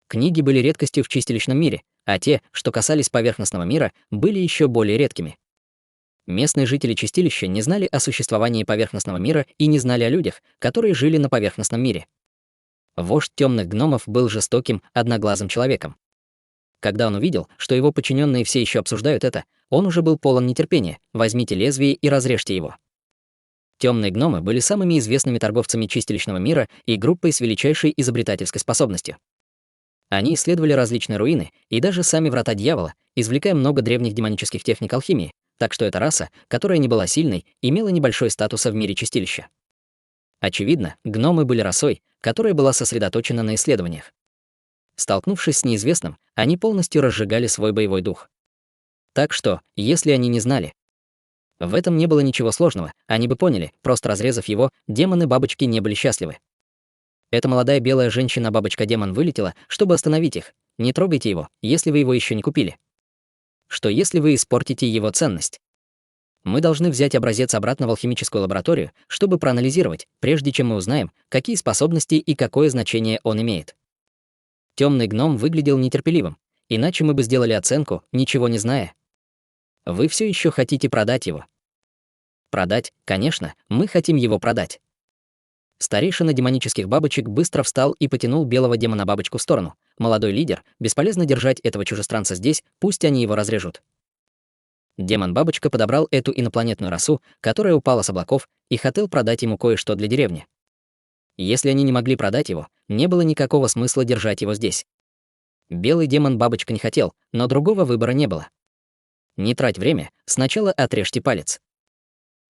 Книги были редкостью в чистилищном мире, а те, что касались поверхностного мира, были еще более редкими. Местные жители чистилища не знали о существовании поверхностного мира и не знали о людях, которые жили на поверхностном мире. Вождь темных гномов был жестоким, одноглазым человеком. Когда он увидел, что его подчиненные все еще обсуждают это, он уже был полон нетерпения. Возьмите лезвие и разрежьте его. Темные гномы были самыми известными торговцами чистилищного мира и группой с величайшей изобретательской способностью. Они исследовали различные руины и даже сами врата дьявола, извлекая много древних демонических техник алхимии, так что эта раса, которая не была сильной, имела небольшой статус в мире чистилища. Очевидно, гномы были расой, которая была сосредоточена на исследованиях. Столкнувшись с неизвестным, они полностью разжигали свой боевой дух. Так что, если они не знали, в этом не было ничего сложного, они бы поняли, просто разрезав его, демоны-бабочки не были счастливы. Эта молодая белая женщина-бабочка-демон вылетела, чтобы остановить их. Не трогайте его, если вы его еще не купили. Что если вы испортите его ценность? Мы должны взять образец обратно в алхимическую лабораторию, чтобы проанализировать, прежде чем мы узнаем, какие способности и какое значение он имеет. Темный гном выглядел нетерпеливым, иначе мы бы сделали оценку, ничего не зная. Вы все еще хотите продать его? Продать, конечно, мы хотим его продать. Старейшина демонических бабочек быстро встал и потянул белого демона-бабочку в сторону. Молодой лидер, бесполезно держать этого чужестранца здесь, пусть они его разрежут. Демон-бабочка подобрал эту инопланетную расу, которая упала с облаков, и хотел продать ему кое-что для деревни. Если они не могли продать его, не было никакого смысла держать его здесь. Белый демон-бабочка не хотел, но другого выбора не было. Не трать время, сначала отрежьте палец.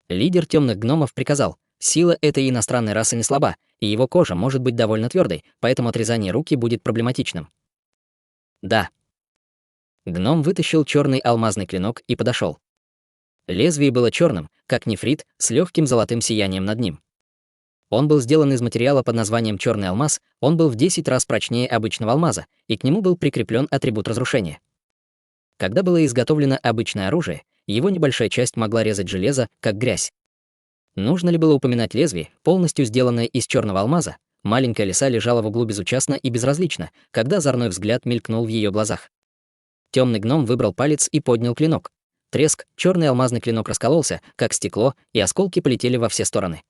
Лидер темных гномов приказал: Сила этой иностранной расы не слаба, и его кожа может быть довольно твердой, поэтому отрезание руки будет проблематичным. Да. Гном вытащил черный алмазный клинок и подошел. Лезвие было черным, как нефрит, с легким золотым сиянием над ним. Он был сделан из материала под названием черный алмаз, он был в 10 раз прочнее обычного алмаза, и к нему был прикреплен атрибут разрушения. Когда было изготовлено обычное оружие, его небольшая часть могла резать железо, как грязь. Нужно ли было упоминать лезвие, полностью сделанное из черного алмаза? Маленькая лиса лежала в углу безучастно и безразлично, когда озорной взгляд мелькнул в ее глазах. Темный гном выбрал палец и поднял клинок. Треск, черный алмазный клинок раскололся, как стекло, и осколки полетели во все стороны.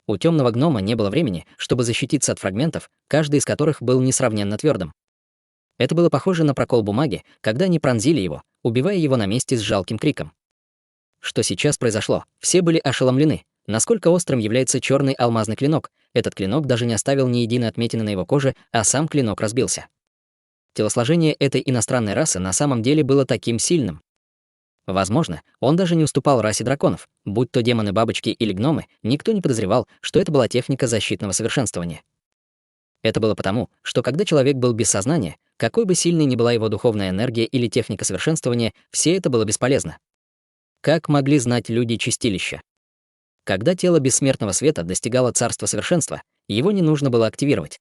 У темного гнома не было времени, чтобы защититься от фрагментов, каждый из которых был несравненно твердым. Это было похоже на прокол бумаги, когда они пронзили его, убивая его на месте с жалким криком. Что сейчас произошло? Все были ошеломлены. Насколько острым является черный алмазный клинок? Этот клинок даже не оставил ни единой отметины на его коже, а сам клинок разбился. Телосложение этой иностранной расы на самом деле было таким сильным. Возможно, он даже не уступал расе драконов. Будь то демоны-бабочки или гномы, никто не подозревал, что это была техника защитного совершенствования. Это было потому, что когда человек был без сознания, какой бы сильной ни была его духовная энергия или техника совершенствования, все это было бесполезно. Как могли знать люди чистилища? Когда тело бессмертного света достигало царства совершенства, его не нужно было активировать.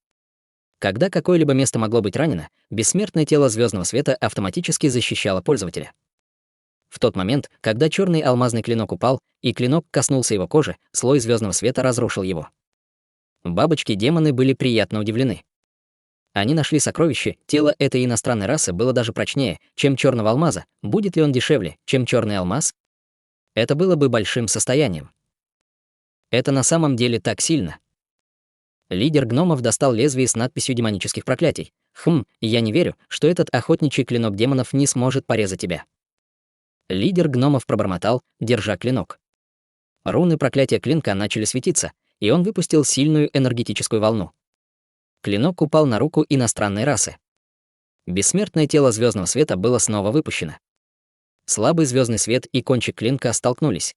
Когда какое-либо место могло быть ранено, бессмертное тело звездного света автоматически защищало пользователя. В тот момент, когда черный алмазный клинок упал, и клинок коснулся его кожи, слой звездного света разрушил его. Бабочки-демоны были приятно удивлены. Они нашли сокровище, тело этой иностранной расы было даже прочнее, чем черного алмаза. Будет ли он дешевле, чем черный алмаз? Это было бы большим состоянием. Это на самом деле так сильно. Лидер гномов достал лезвие с надписью демонических проклятий. Я не верю, что этот охотничий клинок демонов не сможет порезать тебя. Лидер гномов пробормотал, держа клинок. Руны проклятия клинка начали светиться, и он выпустил сильную энергетическую волну. Клинок упал на руку иностранной расы. Бессмертное тело звездного света было снова выпущено. Слабый звездный свет и кончик клинка столкнулись.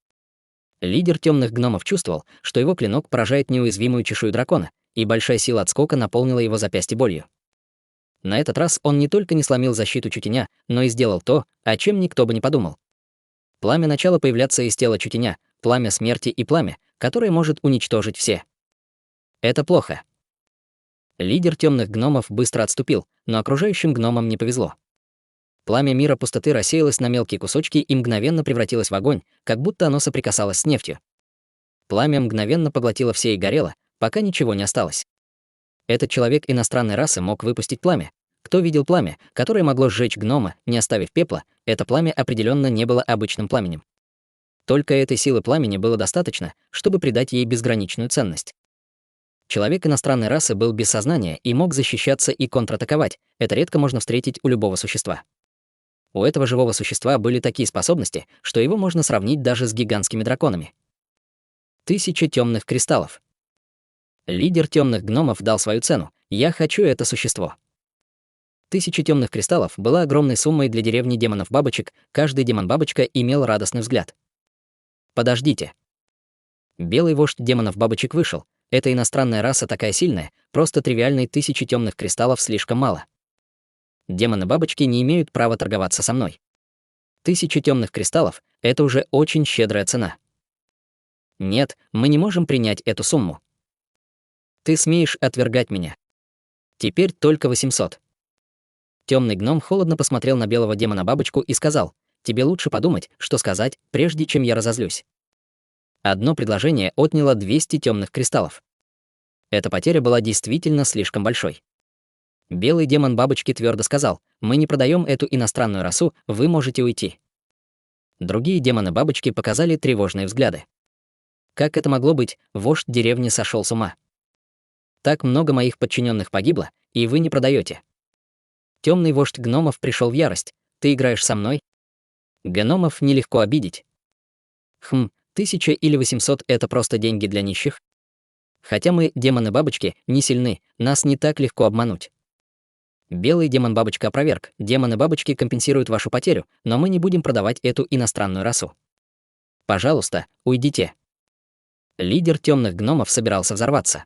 Лидер темных гномов чувствовал, что его клинок поражает неуязвимую чешую дракона, и большая сила отскока наполнила его запястье болью. На этот раз он не только не сломил защиту чутеня, но и сделал то, о чем никто бы не подумал. Пламя начало появляться из тела чутеня, пламя смерти и пламя, которое может уничтожить все. Это плохо. Лидер темных гномов быстро отступил, но окружающим гномам не повезло. Пламя мира пустоты рассеялось на мелкие кусочки и мгновенно превратилось в огонь, как будто оно соприкасалось с нефтью. Пламя мгновенно поглотило все и горело, пока ничего не осталось. Этот человек иностранной расы мог выпустить пламя. Кто видел пламя, которое могло сжечь гнома, не оставив пепла, это пламя определенно не было обычным пламенем. Только этой силы пламени было достаточно, чтобы придать ей безграничную ценность. Человек иностранной расы был без сознания и мог защищаться и контратаковать. Это редко можно встретить у любого существа. У этого живого существа были такие способности, что его можно сравнить даже с гигантскими драконами. 1000 темных кристаллов. Лидер темных гномов дал свою цену. Я хочу это существо. 1000 темных кристаллов была огромной суммой для деревни демонов-бабочек, каждый демон-бабочка имел радостный взгляд. Подождите. Белый вождь демонов-бабочек вышел. Эта иностранная раса такая сильная, просто тривиальной 1000 темных кристаллов слишком мало. Демоны-бабочки не имеют права торговаться со мной. 1000 темных кристаллов — это уже очень щедрая цена. Нет, мы не можем принять эту сумму. Ты смеешь отвергать меня. Теперь только 800. Темный гном холодно посмотрел на белого демона-бабочку и сказал: тебе лучше подумать, что сказать, прежде чем я разозлюсь. Одно предложение отняло 200 темных кристаллов. Эта потеря была действительно слишком большой. Белый демон бабочки твердо сказал: мы не продаем эту иностранную расу, вы можете уйти. Другие демоны-бабочки показали тревожные взгляды. Как это могло быть? Вождь деревни сошел с ума. Так много моих подчиненных погибло, и вы не продаете. Темный вождь гномов пришел в ярость. Ты играешь со мной? Гномов нелегко обидеть. 1000 или 800 — это просто деньги для нищих? Хотя мы, демоны-бабочки, не сильны, нас не так легко обмануть. Белый демон-бабочка опроверг. Демоны-бабочки компенсируют вашу потерю, но мы не будем продавать эту иностранную расу. Пожалуйста, уйдите. Лидер темных гномов собирался взорваться.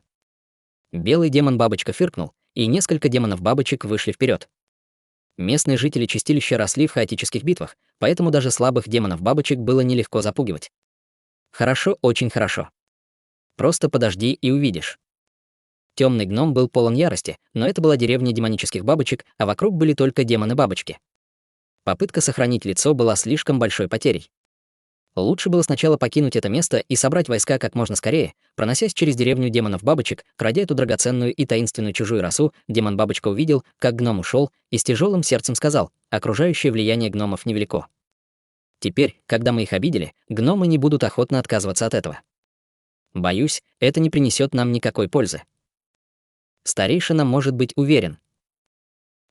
Белый демон-бабочка фыркнул, и несколько демонов-бабочек вышли вперед. Местные жители чистилища росли в хаотических битвах, поэтому даже слабых демонов-бабочек было нелегко запугивать. Хорошо, очень хорошо. Просто подожди и увидишь. Темный гном был полон ярости, но это была деревня демонических бабочек, а вокруг были только демоны-бабочки. Попытка сохранить лицо была слишком большой потерей. Лучше было сначала покинуть это место и собрать войска как можно скорее. Проносясь через деревню демонов-бабочек, крадя эту драгоценную и таинственную чужую расу, демон-бабочка увидел, как гном ушел, и с тяжелым сердцем сказал: окружающее влияние гномов невелико. Теперь, когда мы их обидели, гномы не будут охотно отказываться от этого. Боюсь, это не принесет нам никакой пользы. Старейшина может быть уверен.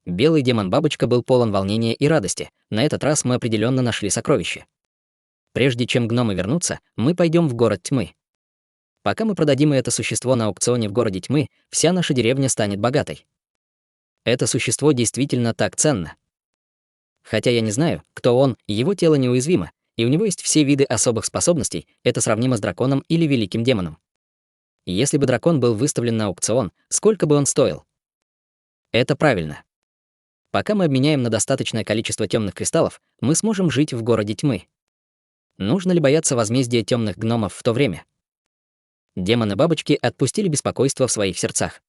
Белый демон-бабочка был полон волнения и радости. На этот раз мы определенно нашли сокровище. Прежде чем гномы вернутся, мы пойдем в город тьмы. Пока мы продадим это существо на аукционе в городе тьмы, вся наша деревня станет богатой. Это существо действительно так ценно. Хотя я не знаю, кто он, его тело неуязвимо, и у него есть все виды особых способностей, это сравнимо с драконом или великим демоном. Если бы дракон был выставлен на аукцион, сколько бы он стоил? Это правильно. Пока мы обменяем на достаточное количество темных кристаллов, мы сможем жить в городе тьмы. Нужно ли бояться возмездия темных гномов в то время? Демоны-бабочки отпустили беспокойство в своих сердцах.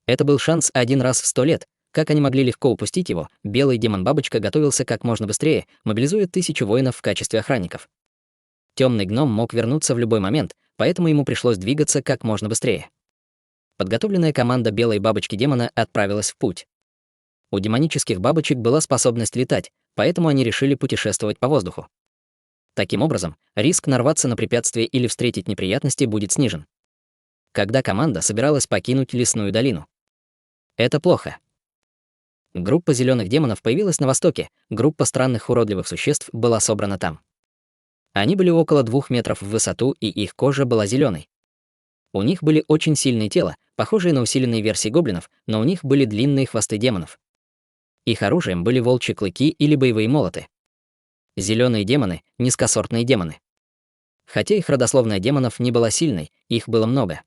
Это был шанс один раз в 100 лет. Как они могли легко упустить его, белый демон-бабочка готовился как можно быстрее, мобилизуя 1000 воинов в качестве охранников. Темный гном мог вернуться в любой момент, поэтому ему пришлось двигаться как можно быстрее. Подготовленная команда белой бабочки-демона отправилась в путь. У демонических бабочек была способность летать, поэтому они решили путешествовать по воздуху. Таким образом, риск нарваться на препятствие или встретить неприятности будет снижен. Когда команда собиралась покинуть лесную долину. Это плохо. Группа зеленых демонов появилась на востоке, группа странных уродливых существ была собрана там. Они были около 2 метров в высоту, и их кожа была зеленой. У них были очень сильные тела, похожие на усиленные версии гоблинов, но у них были длинные хвосты демонов. Их оружием были волчьи клыки или боевые молоты. Зеленые демоны — низкосортные демоны. Хотя их родословная демонов не была сильной, их было много.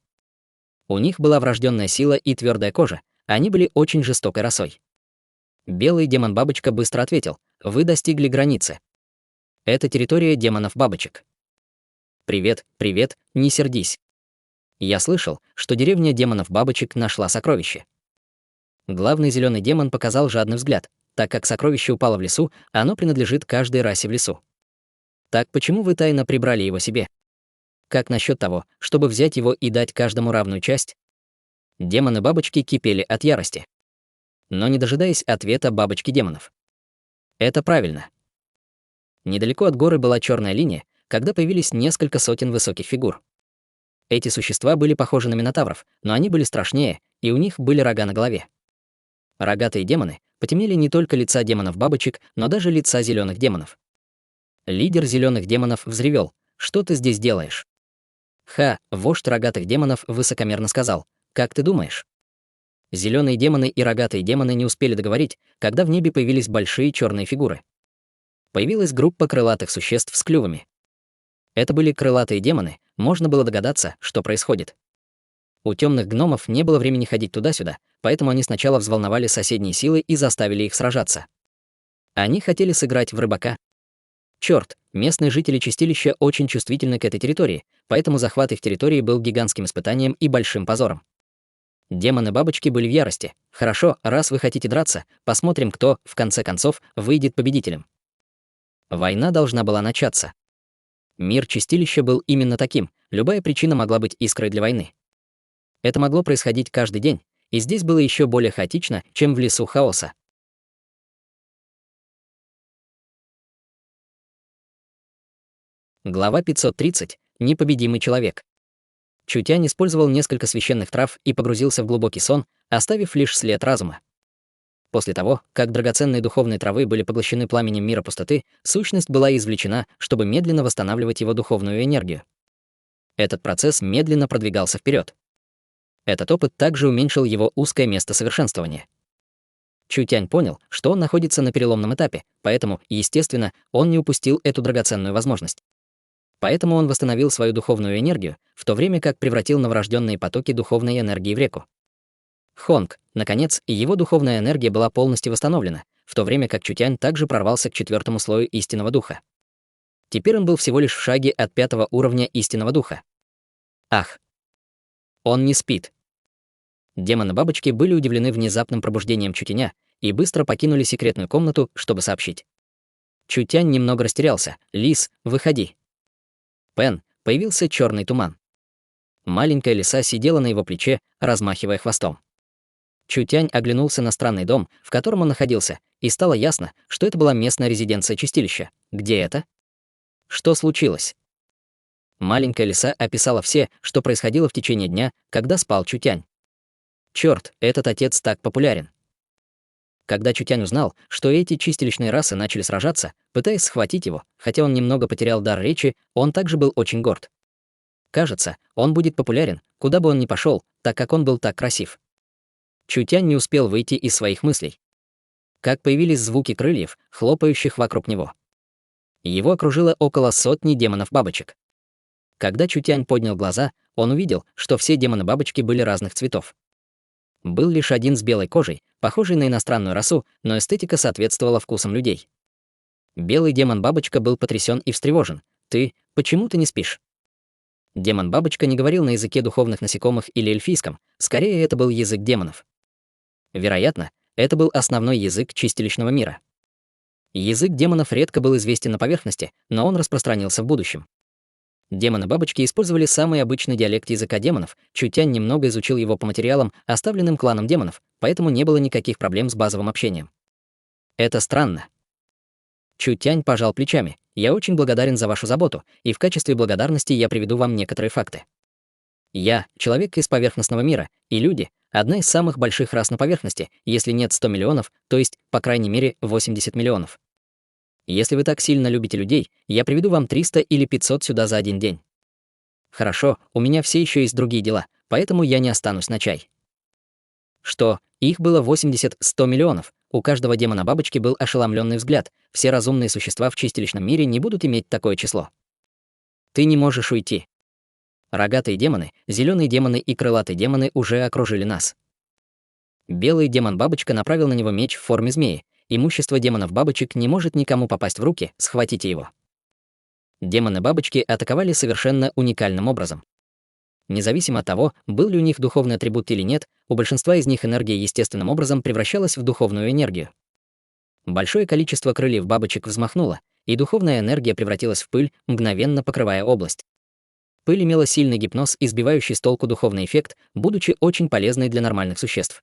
У них была врожденная сила и твердая кожа, они были очень жестокой расой. Белый демон-бабочка быстро ответил: вы достигли границы. Это территория демонов-бабочек. Привет, привет, не сердись. Я слышал, что деревня демонов-бабочек нашла сокровище. Главный зеленый демон показал жадный взгляд. Так как сокровище упало в лесу, оно принадлежит каждой расе в лесу. Так почему вы тайно прибрали его себе? Как насчет того, чтобы взять его и дать каждому равную часть? Демоны-бабочки кипели от ярости. Но не дожидаясь ответа бабочки демонов. Это правильно. Недалеко от горы была черная линия, когда появились несколько сотен высоких фигур. Эти существа были похожи на минотавров, но они были страшнее, и у них были рога на голове. Рогатые демоны потемнели не только лица демонов-бабочек, но даже лица зеленых демонов. Лидер зеленых демонов взревел: что ты здесь делаешь? Ха, вождь рогатых демонов высокомерно сказал: как ты думаешь? Зеленые демоны и рогатые демоны не успели договорить, когда в небе появились большие черные фигуры. Появилась группа крылатых существ с клювами. Это были крылатые демоны, можно было догадаться, что происходит. У темных гномов не было времени ходить туда-сюда, поэтому они сначала взволновали соседние силы и заставили их сражаться. Они хотели сыграть в рыбака. Черт, местные жители чистилища очень чувствительны к этой территории, поэтому захват их территории был гигантским испытанием и большим позором. Демоны-бабочки были в ярости. Хорошо, раз вы хотите драться, посмотрим, кто, в конце концов, выйдет победителем. Война должна была начаться. Мир чистилища был именно таким, любая причина могла быть искрой для войны. Это могло происходить каждый день, и здесь было еще более хаотично, чем в лесу хаоса. Глава 530. Непобедимый человек. Чутянь использовал несколько священных трав и погрузился в глубокий сон, оставив лишь след разума. После того, как драгоценные духовные травы были поглощены пламенем мира пустоты, сущность была извлечена, чтобы медленно восстанавливать его духовную энергию. Этот процесс медленно продвигался вперед. Этот опыт также уменьшил его узкое место совершенствования. Чутянь понял, что он находится на переломном этапе, поэтому, естественно, он не упустил эту драгоценную возможность. Поэтому он восстановил свою духовную энергию, в то время как превратил новорожденные потоки духовной энергии в реку. Хонг, наконец, его духовная энергия была полностью восстановлена, в то время как Чутянь также прорвался к 4-му слою истинного духа. Теперь он был всего лишь в шаге от 5-го уровня истинного духа. Ах! Он не спит. Демоны-бабочки были удивлены внезапным пробуждением Чутяня и быстро покинули секретную комнату, чтобы сообщить. Чутянь немного растерялся. «Лис, выходи!» Пен, появился черный туман. Маленькая лиса сидела на его плече, размахивая хвостом. Чутянь оглянулся на странный дом, в котором он находился, и стало ясно, что это была местная резиденция чистилища. Где это? Что случилось? Маленькая лиса описала все, что происходило в течение дня, когда спал Чутянь. Черт, этот отец так популярен. Когда Чутянь узнал, что эти чистилищные расы начали сражаться, пытаясь схватить его, хотя он немного потерял дар речи, он также был очень горд. Кажется, он будет популярен, куда бы он ни пошел, так как он был так красив. Чутянь не успел выйти из своих мыслей. Как появились звуки крыльев, хлопающих вокруг него. Его окружило около 100 демонов-бабочек. Когда Чутянь поднял глаза, он увидел, что все демоны-бабочки были разных цветов. Был лишь один с белой кожей, похожий на иностранную расу, но эстетика соответствовала вкусам людей. Белый демон-бабочка был потрясен и встревожен. Почему ты не спишь?» Демон-бабочка не говорил на языке духовных насекомых или эльфийском, скорее это был язык демонов. Вероятно, это был основной язык чистилищного мира. Язык демонов редко был известен на поверхности, но он распространился в будущем. Демоны-бабочки использовали самый обычный диалект языка демонов, Чутянь немного изучил его по материалам, оставленным кланом демонов, поэтому не было никаких проблем с базовым общением. Это странно. Чутянь пожал плечами. «Я очень благодарен за вашу заботу, и в качестве благодарности я приведу вам некоторые факты. Я — человек из поверхностного мира, и люди — одна из самых больших рас на поверхности, если нет 100 миллионов, то есть, по крайней мере, 80 миллионов. Если вы так сильно любите людей, я приведу вам 300 или 500 сюда за один день. Хорошо, у меня все еще есть другие дела, поэтому я не останусь на чай». Что? Их было 80-100 миллионов. У каждого демона-бабочки был ошеломленный взгляд. Все разумные существа в чистилищном мире не будут иметь такое число. Ты не можешь уйти. Рогатые демоны, зеленые демоны и крылатые демоны уже окружили нас. Белый демон-бабочка направил на него меч в форме змеи. Имущество демонов-бабочек не может никому попасть в руки, схватите его. Демоны-бабочки атаковали совершенно уникальным образом. Независимо от того, был ли у них духовный атрибут или нет, у большинства из них энергия естественным образом превращалась в духовную энергию. Большое количество крыльев бабочек взмахнуло, и духовная энергия превратилась в пыль, мгновенно покрывая область. Пыль имела сильный гипноз и сбивающий с толку духовный эффект, будучи очень полезной для нормальных существ.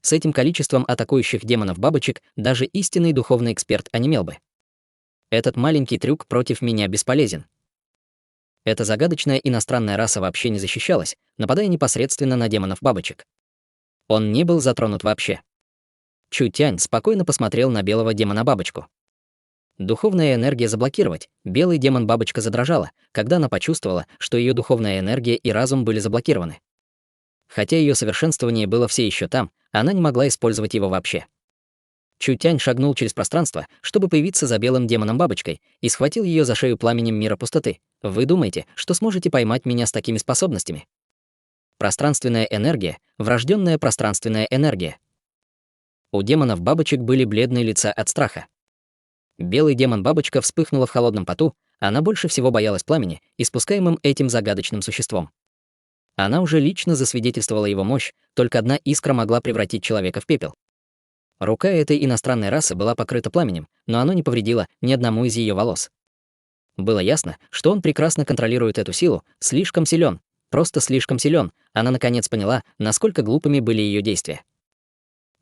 С этим количеством атакующих демонов-бабочек даже истинный духовный эксперт онемел бы. Этот маленький трюк против меня бесполезен. Эта загадочная иностранная раса вообще не защищалась, нападая непосредственно на демонов-бабочек. Он не был затронут вообще. Чутянь спокойно посмотрел на белого демона-бабочку. Духовная энергия заблокировать. Белый демон-бабочка задрожала, когда она почувствовала, что ее духовная энергия и разум были заблокированы. Хотя ее совершенствование было все еще там, она не могла использовать его вообще. Чутянь шагнул через пространство, чтобы появиться за белым демоном-бабочкой, и схватил ее за шею пламенем мира пустоты. Вы думаете, что сможете поймать меня с такими способностями? Пространственная энергия, врожденная пространственная энергия. У демонов-бабочек были бледные лица от страха. Белый демон-бабочка вспыхнула в холодном поту, она больше всего боялась пламени, испускаемым этим загадочным существом. Она уже лично засвидетельствовала его мощь, только одна искра могла превратить человека в пепел. Рука этой иностранной расы была покрыта пламенем, но оно не повредило ни одному из ее волос. Было ясно, что он прекрасно контролирует эту силу, слишком силен, просто слишком силен. Она наконец поняла, насколько глупыми были ее действия.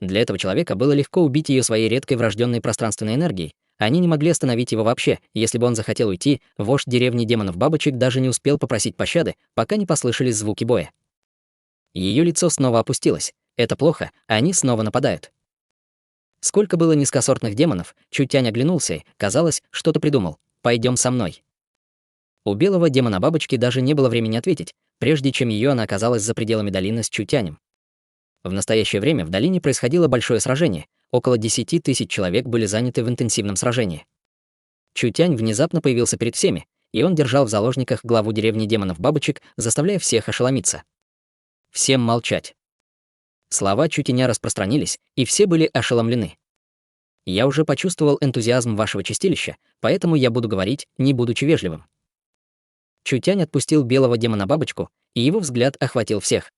Для этого человека было легко убить ее своей редкой врожденной пространственной энергией. Они не могли остановить его вообще. Если бы он захотел уйти, вождь деревни демонов-бабочек даже не успел попросить пощады, пока не послышались звуки боя. Ее лицо снова опустилось. Это плохо, они снова нападают. Сколько было низкосортных демонов, Чутянь оглянулся и, казалось, что-то придумал. «Пойдем со мной». У белого демона-бабочки даже не было времени ответить, прежде чем она оказалась за пределами долины с Чутянем. В настоящее время в долине происходило большое сражение. Около 10 000 человек были заняты в интенсивном сражении. Чутянь внезапно появился перед всеми. и он держал в заложниках главу деревни демонов-бабочек, заставляя всех ошеломиться. Всем молчать. Слова Чутяня распространились, и все были ошеломлены. Я уже почувствовал энтузиазм вашего чистилища, поэтому я буду говорить, не будучи вежливым. Чутянь отпустил белого демона-бабочку, и его взгляд охватил всех.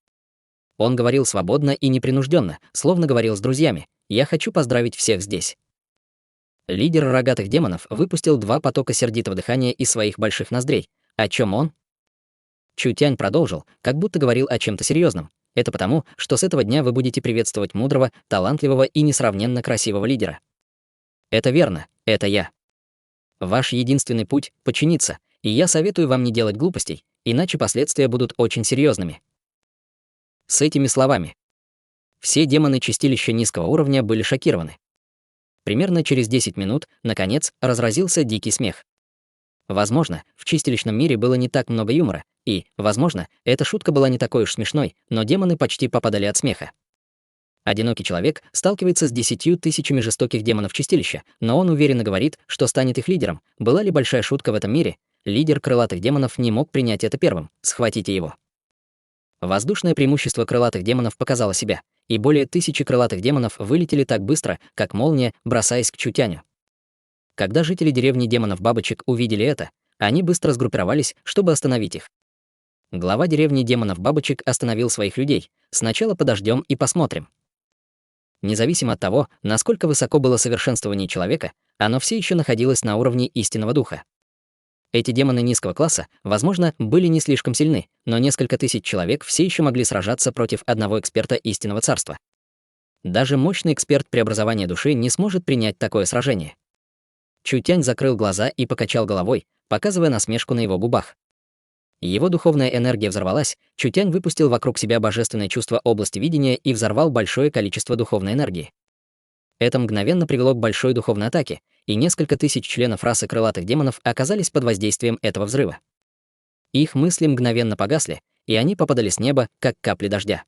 Он говорил свободно и непринужденно, словно говорил с друзьями. «Я хочу поздравить всех здесь». Лидер рогатых демонов выпустил 2 потока сердитого дыхания из своих больших ноздрей. О чем он? Чутянь продолжил, как будто говорил о чем-то серьезном. Это потому, что с этого дня вы будете приветствовать мудрого, талантливого и несравненно красивого лидера. Это верно, это я. Ваш единственный путь — подчиниться, и я советую вам не делать глупостей, иначе последствия будут очень серьезными. С этими словами все демоны чистилища низкого уровня были шокированы. Примерно через 10 минут, наконец, разразился дикий смех. Возможно, в чистилищном мире было не так много юмора, и, возможно, эта шутка была не такой уж смешной, но демоны почти попадали от смеха. Одинокий человек сталкивается с 10 тысячами жестоких демонов чистилища, но он уверенно говорит, что станет их лидером. Была ли большая шутка в этом мире? Лидер крылатых демонов не мог принять это первым. Схватите его. Воздушное преимущество крылатых демонов показало себя, и более 1000 крылатых демонов вылетели так быстро, как молния, бросаясь к Чутяню. Когда жители деревни демонов-бабочек увидели это, они быстро сгруппировались, чтобы остановить их. Глава деревни демонов-бабочек остановил своих людей. Сначала подождем и посмотрим. Независимо от того, насколько высоко было совершенствование человека, оно все еще находилось на уровне истинного духа. Эти демоны низкого класса, возможно, были не слишком сильны, но несколько тысяч человек все еще могли сражаться против одного эксперта истинного царства. Даже мощный эксперт преобразования души не сможет принять такое сражение. Чутянь закрыл глаза и покачал головой, показывая насмешку на его губах. Его духовная энергия взорвалась, Чутянь выпустил вокруг себя божественное чувство области видения и взорвал большое количество духовной энергии. Это мгновенно привело к большой духовной атаке, и несколько тысяч членов расы крылатых демонов оказались под воздействием этого взрыва. Их мысли мгновенно погасли, и они попадали с неба, как капли дождя.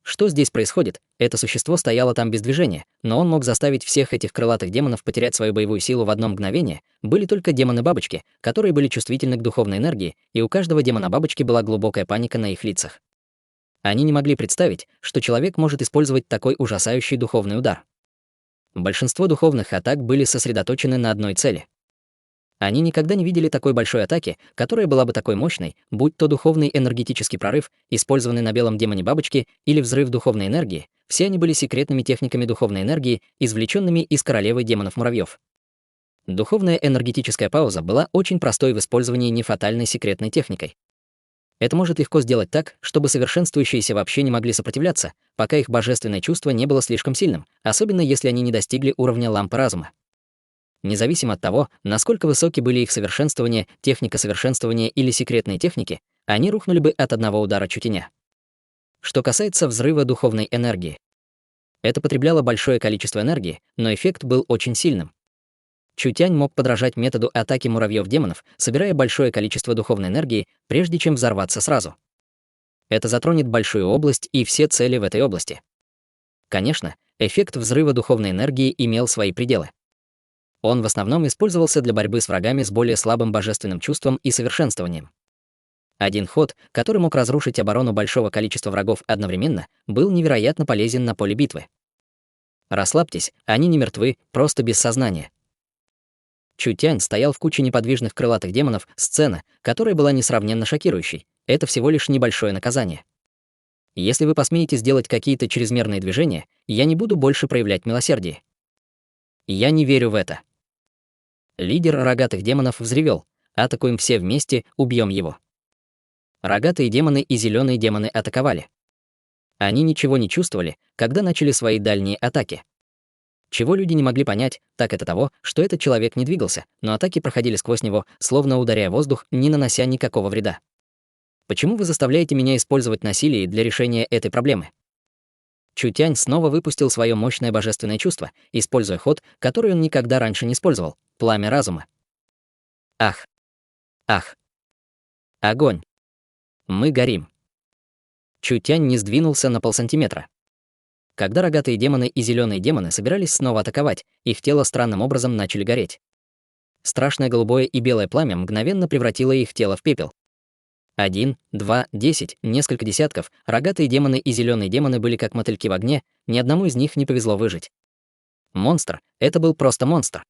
Что здесь происходит? Это существо стояло там без движения, но он мог заставить всех этих крылатых демонов потерять свою боевую силу в одно мгновение. Были только демоны-бабочки, которые были чувствительны к духовной энергии, и у каждого демона-бабочки была глубокая паника на их лицах. Они не могли представить, что человек может использовать такой ужасающий духовный удар. Большинство духовных атак были сосредоточены на одной цели. Они никогда не видели такой большой атаки, которая была бы такой мощной, будь то духовный энергетический прорыв, использованный на белом демоне бабочки, или взрыв духовной энергии. Все они были секретными техниками духовной энергии, извлеченными из королевы демонов-муравьев. Духовная энергетическая пауза была очень простой в использовании нефатальной секретной техникой. Это может легко сделать так, чтобы совершенствующиеся вообще не могли сопротивляться, пока их божественное чувство не было слишком сильным, особенно если они не достигли уровня лампы разума. Независимо от того, насколько высоки были их совершенствование, техника совершенствования или секретные техники, они рухнули бы от одного удара Чутяня. Что касается взрыва духовной энергии. Это потребляло большое количество энергии, но эффект был очень сильным. Чутянь мог подражать методу атаки муравьев-демонов, собирая большое количество духовной энергии, прежде чем взорваться сразу. Это затронет большую область и все цели в этой области. Конечно, эффект взрыва духовной энергии имел свои пределы. Он в основном использовался для борьбы с врагами с более слабым божественным чувством и совершенствованием. Один ход, который мог разрушить оборону большого количества врагов одновременно, был невероятно полезен на поле битвы. Расслабьтесь, они не мертвы, просто без сознания. Чутянь стоял в куче неподвижных крылатых демонов, сцена, которая была несравненно шокирующей. Это всего лишь небольшое наказание. Если вы посмеете сделать какие-то чрезмерные движения, я не буду больше проявлять милосердие. Я не верю в это. Лидер рогатых демонов взревел: атакуем все вместе, убьем его. Рогатые демоны и зеленые демоны атаковали. Они ничего не чувствовали, когда начали свои дальние атаки. Чего люди не могли понять, так это того, что этот человек не двигался, но атаки проходили сквозь него, словно ударяя воздух, не нанося никакого вреда. Почему вы заставляете меня использовать насилие для решения этой проблемы? Чутянь снова выпустил свое мощное божественное чувство, используя ход, который он никогда раньше не использовал — пламя разума. Ах! Ах! Огонь! Мы горим. Чутянь не сдвинулся на полсантиметра. Когда рогатые демоны и зеленые демоны собирались снова атаковать, их тела странным образом начали гореть. Страшное голубое и белое пламя мгновенно превратило их тело в пепел. 1, 2, 10, несколько десятков, рогатые демоны и зеленые демоны были как мотыльки в огне, ни одному из них не повезло выжить. Монстр — это был просто монстр.